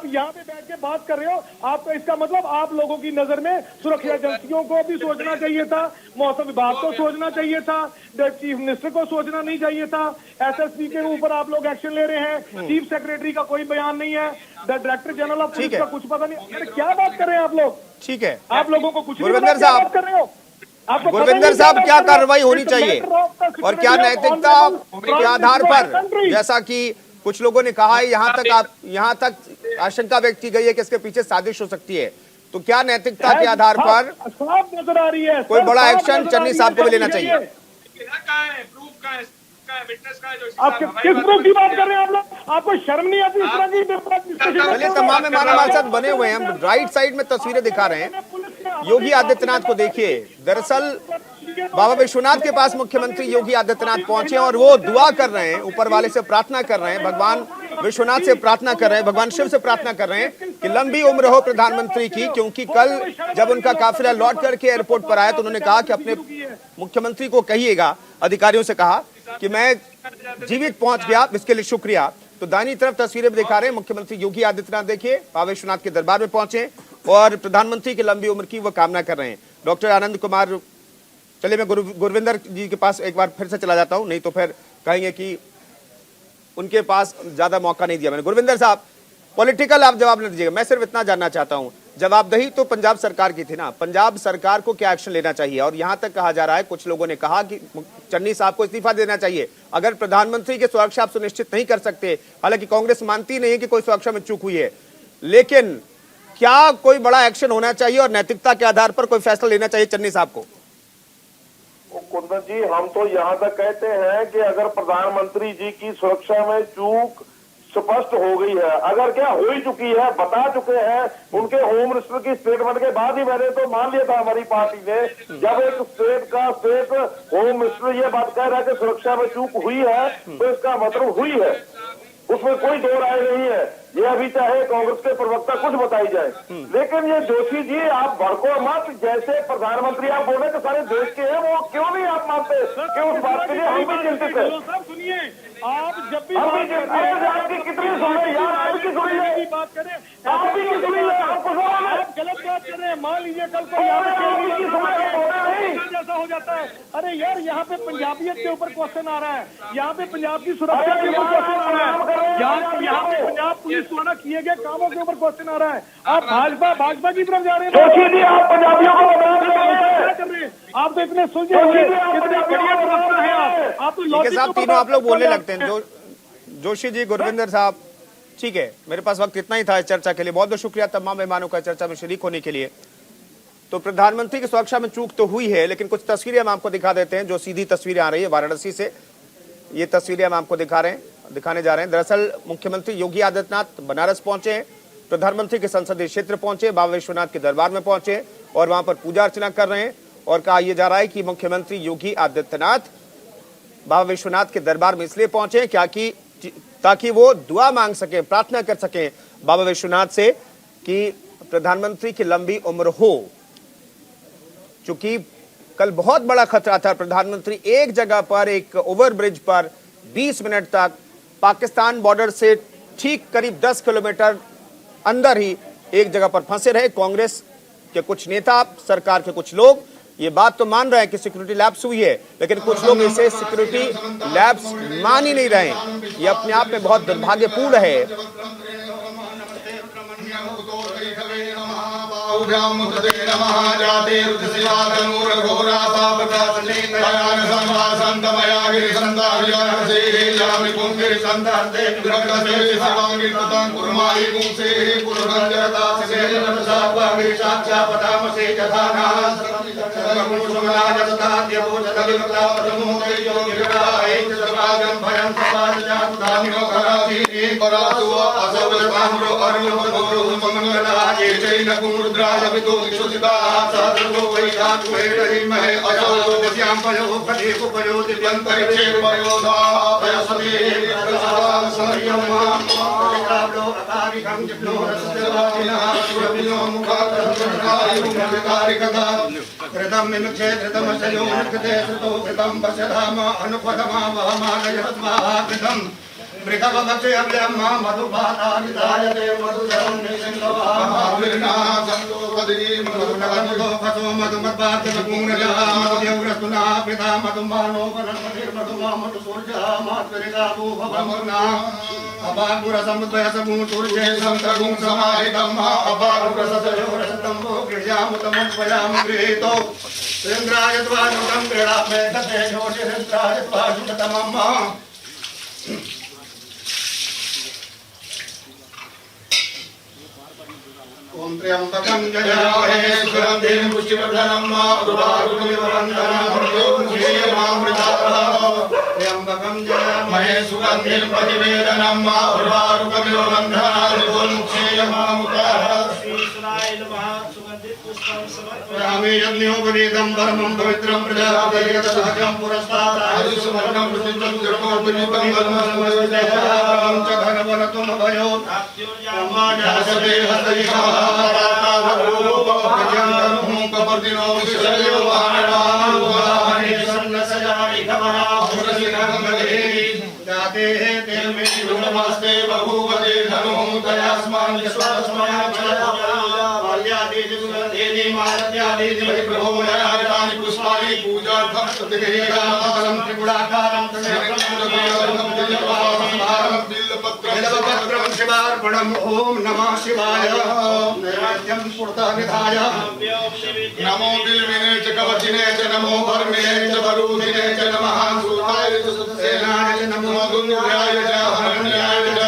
S6: यहाँ पे बैठ के बात कर रहे हो, आपका इसका मतलब आप लोगों की नजर में सुरक्षा एजेंसियों को भी सोचना चाहिए था, मौसम विभाग को सोचना चाहिए था, चीफ मिनिस्टर को सोचना नहीं चाहिए था। एसएसपी के ऊपर आप लोग एक्शन ले रहे हैं, चीफ सेक्रेटरी का कोई बयान नहीं है, डायरेक्टर जनरल ऑफ पुलिस का कुछ पता नहीं। अरे क्या बात कर रहे हैं आप लोग? ठीक है, आप लोगों को कुछ
S1: गुरविंदर साहब
S6: कर रहे हो?
S1: गुरविंदर साहब, क्या कार्रवाई होनी चाहिए और क्या नैतिकता के आधार पर, जैसा कि कुछ लोगों ने कहा है, यहाँ तक आशंका व्यक्त की गई है कि इसके पीछे साजिश हो सकती है, तो क्या नैतिकता के आधार पर
S6: नजर आ रही है
S1: कोई बड़ा एक्शन चन्नी साहब को भी लेना चाहिए?
S6: आप किस प्रूफ की बात कर रहे हैं आप लोग? आपको शर्म नहीं आती इस तरह की?
S1: चलिए, तमाम मेहमान हमारे साथ बने हुए हैं, हम राइट साइड में तस्वीरें दिखा रहे हैं। योगी आदित्यनाथ को देखिए, दरअसल बाबा विश्वनाथ के पास मुख्यमंत्री योगी आदित्यनाथ पहुंचे और वो दुआ कर रहे हैं, ऊपर वाले से प्रार्थना कर रहे हैं, भगवान विश्वनाथ से प्रार्थना कर रहे हैं, भगवान शिव से प्रार्थना कर रहे हैं कि लंबी उम्र हो प्रधानमंत्री की। क्योंकि कल जब उनका काफिला लौट करके एयरपोर्ट पर आया तो उन्होंने कहा कि अपने मुख्यमंत्री को कहिएगा, अधिकारियों से कहा कि मैं जीवित पहुंच गया, इसके लिए शुक्रिया। तो दाहिनी तरफ तस्वीरें दिखा रहे हैं, मुख्यमंत्री योगी आदित्यनाथ देखिए बाबा विश्वनाथ के दरबार में पहुंचे और प्रधानमंत्री की लंबी उम्र की वो कामना कर रहे हैं। डॉक्टर आनंद कुमार, चलिए मैं गुरविंदर जी के पास एक बार फिर से चला जाता हूं, नहीं तो फिर कहेंगे कि उनके पास ज्यादा मौका नहीं दिया मैंने। गुरविंदर साहब, पॉलिटिकल आप जवाब न दीजिएगा, मैं सिर्फ इतना जानना चाहता हूं, जवाबदेही तो पंजाब सरकार की थी ना, पंजाब सरकार को क्या एक्शन लेना चाहिए? और यहां तक कहा जा रहा है, कुछ लोगों ने कहा कि चन्नी साहब को इस्तीफा देना चाहिए अगर प्रधानमंत्री की सुरक्षा आप सुनिश्चित नहीं कर सकते। हालांकि कांग्रेस मानती नहीं है कि कोई सुरक्षा में चूक हुई है, लेकिन क्या कोई बड़ा एक्शन होना चाहिए और नैतिकता के आधार पर कोई फैसला लेना चाहिए चन्नी साहब को?
S9: कुंदन जी, हम तो यहाँ तक कहते हैं कि अगर प्रधानमंत्री जी की सुरक्षा में चूक स्पष्ट हो गई है, अगर क्या हो ही चुकी है, बता चुके हैं उनके होम मिनिस्टर की स्टेटमेंट के बाद ही मैंने तो मान लिया था हमारी पार्टी ने, जब एक स्टेट होम मिनिस्टर ये बात कह रहा है कि सुरक्षा में चूक हुई है तो इसका मतलब हुई है, उसमें कोई दो राय नहीं है। ये अभी चाहे कांग्रेस के प्रवक्ता कुछ बताई जाए, लेकिन ये जोशी जी आप भड़को मत, जैसे प्रधानमंत्री आप बोले कि सारे देश के हैं, वो क्यों नहीं आप मानते कि उस बात के लिए हम भी चिंतित है।
S6: सुनिए, आप जब भी
S9: आपकी कितनी सुनिए यार, आपकी सुनिए
S6: बात करें,
S9: आपकी सुनिए, आपको
S6: आप गलत बात कर रहे हैं। मान लीजिए कल को जैसा हो जाता है, अरे यार यहाँ पे पंजाबियत के ऊपर क्वेश्चन आ रहा है, यहाँ पे पंजाब की सुरक्षा के ऊपर क्वेश्चन आ रहा है, यहाँ पे पंजाब पुलिस द्वारा किए गए कामों के ऊपर क्वेश्चन आ रहा है। आप भाजपा की तरफ जा रहे हैं,
S9: आप पंजाबियों को
S6: कर रहे हैं, आप तो इतने सुलझे हुए, कितने बढ़िया प्रवक्ता है आप तो।
S1: ठीक है साहब, तीनों आप लोग बोलने लगते हैं, जोशी जी, गुरविंदर साहब, ठीक है, मेरे पास वक्त इतना ही था इस चर्चा के लिए। बहुत बहुत शुक्रिया तमाम मेहमानों का चर्चा में शरीक होने के लिए। तो प्रधानमंत्री की सुरक्षा में चूक तो हुई है, लेकिन कुछ तस्वीरें हम आपको दिखा देते हैं जो सीधी तस्वीरें आ रही है वाराणसी से। ये तस्वीरें हम आपको दिखाने जा रहे हैं। दरअसल मुख्यमंत्री योगी आदित्यनाथ बनारस पहुंचे, प्रधानमंत्री के संसदीय क्षेत्र पहुंचे, बाबा विश्वनाथ के दरबार में पहुंचे और वहां पर पूजा अर्चना कर रहे हैं। और कहा यह जा रहा है कि मुख्यमंत्री योगी आदित्यनाथ बाबा विश्वनाथ के दरबार में इसलिए पहुंचे क्या कि ताकि वो दुआ मांग सके, प्रार्थना कर सके बाबा विश्वनाथ से कि प्रधानमंत्री की लंबी उम्र हो। चूंकि कल बहुत बड़ा खतरा था, प्रधानमंत्री एक जगह पर, एक ओवरब्रिज पर 20 मिनट तक पाकिस्तान बॉर्डर से ठीक करीब 10 किलोमीटर अंदर ही एक जगह पर फंसे रहे। कांग्रेस के कुछ नेता, सरकार के कुछ लोग ये बात तो मान रहे हैं कि सिक्योरिटी लैप्स हुई है, लेकिन कुछ लोग इसे सिक्योरिटी लैप्स मान ही नहीं रहे। ये अपने आप में बहुत दुर्भाग्यपूर्ण है।
S11: ओम त्र्यंबकं यजामहे सुगंधिं पुष्टिवर्धनम् उर्वारुकमिव वन्दनाम् त्र्यंबकं यजामहे सुगंधिं प्रतिवेदनम् उर्वारुकमिव वन्दनाम् यामि यज्ञोपवीतं परमं पवित्रं प्रजापतिर्यतसहजं पुरस्तात् आयुष्वर्णं प्रसिद्धं जन्मोपनीतं वल्मसमस्तेहां च धनवरतुम् अभयो अम्माजासते हतैषाहारातावरूपभजन्तनुं कपर्दिनो विशयो वाहनानि सन्नसजानि कमलाभुरसिनं गदेहि जाते तेर्मे गुणमस्ते बभूवते धनुः तयास्मान् यस्मास्मयाद्यादि मालत्यादि प्रभोमयानि पुष्पाणि पूजार्थं प्रतिगृह्यामहं त्रिगुणाकारं बिल्वपत्रं शिवार्पणम् ॐ नमः शिवाय नैवेद्यं पुरतः निधाय नमो बिल्विने च कवचिने च नमो वर्मिने च वरूधिने च नमः सूताय च सुसेनाय च नमो दुर्गाय च हरण्याय च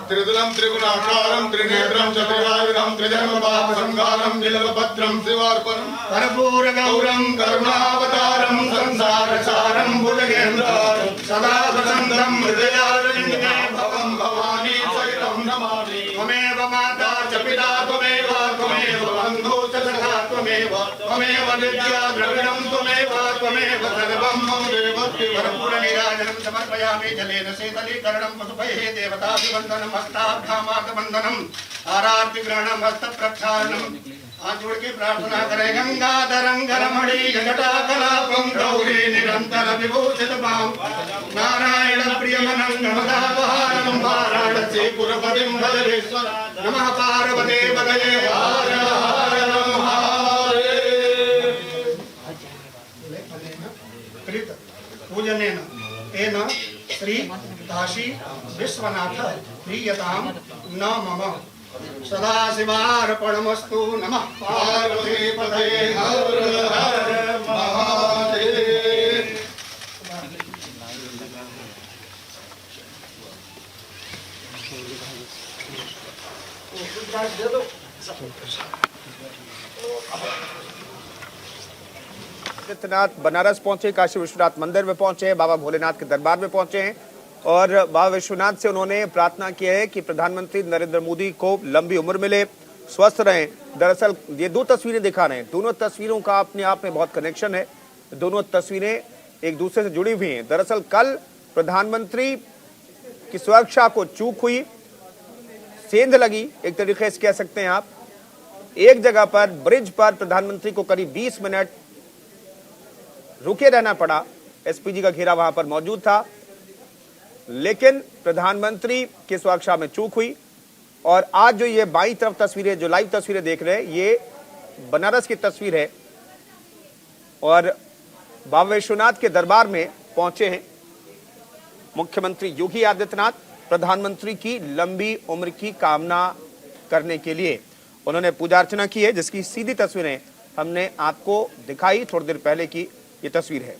S11: त्रिदुलं त्रिगुणाकारं त्रिनेत्रं च त्रिवायुरं त्रिजन्मपापसंहारं बिल्वपत्रं शिवार्पणम् कर्पूरगौरं करुणावतारं संसारसारं भुजगेन्द्रं सदा वसन्तं हृदयारण्ये भवं भवानी सहितं नमामि त्वमेव माता च पिता त्वमेव बन्धु च सखा त्वमेव विद्या द्रविणं त्वमेव सर्वं मम देवस्य कर्पूरनीराजनं समर्पयामि जलेन शीतलीकरणं पशुपैः देवताभिवन्दनं हस्ताभ्यामाकबन्धनम् आरार्तिग्रहणं हस्तप्रक्षालनम् हाथ जोड़ के प्रार्थना करें गंगाधरंगर मणि जटाकलापं गौरी निरंतर विभूषित पां नारायण प्रियमनं मदापहारं वाराणसी पुरपतिं भजेश्वर नमः पार्वते पतये हर हर महादेव पूजनेन तेन श्री काशी विश्वनाथ प्रीयतां न मम सदाशिवार्पणमस्तु नमः पार्वती पतये हर हर महादेव।
S1: आदित्यनाथ बनारस पहुंचे, काशी विश्वनाथ मंदिर में पहुंचे, बाबा भोलेनाथ के दरबार में पहुंचे हैं और बाबा विश्वनाथ से उन्होंने प्रार्थना की है कि प्रधानमंत्री नरेंद्र मोदी को लंबी उम्र मिले, स्वस्थ रहें। दरअसल ये दो तस्वीरें दिखा रहे हैं, दोनों तस्वीरों का अपने आप में बहुत कनेक्शन है, दोनों तस्वीरें एक दूसरे से जुड़ी हुई हैं। दरअसल कल प्रधानमंत्री की सुरक्षा को चूक हुई, सेंध लगी, एक तरीके से कह सकते हैं आप। एक जगह पर ब्रिज पर प्रधानमंत्री को करीब 20 मिनट रुके रहना पड़ा, एसपीजी का घेरा वहां पर मौजूद था, लेकिन प्रधानमंत्री की सुरक्षा में चूक हुई। और आज जो ये बाईं तरफ तस्वीरें, जो लाइव तस्वीरें देख रहे हैं, ये बनारस की तस्वीर है और बाबा विश्वनाथ के दरबार में पहुंचे हैं मुख्यमंत्री योगी आदित्यनाथ प्रधानमंत्री की लंबी उम्र की कामना करने के लिए। उन्होंने पूजा अर्चना की है, जिसकी सीधी तस्वीरें हमने आपको दिखाई थोड़ी देर पहले की ये तस्वीर है।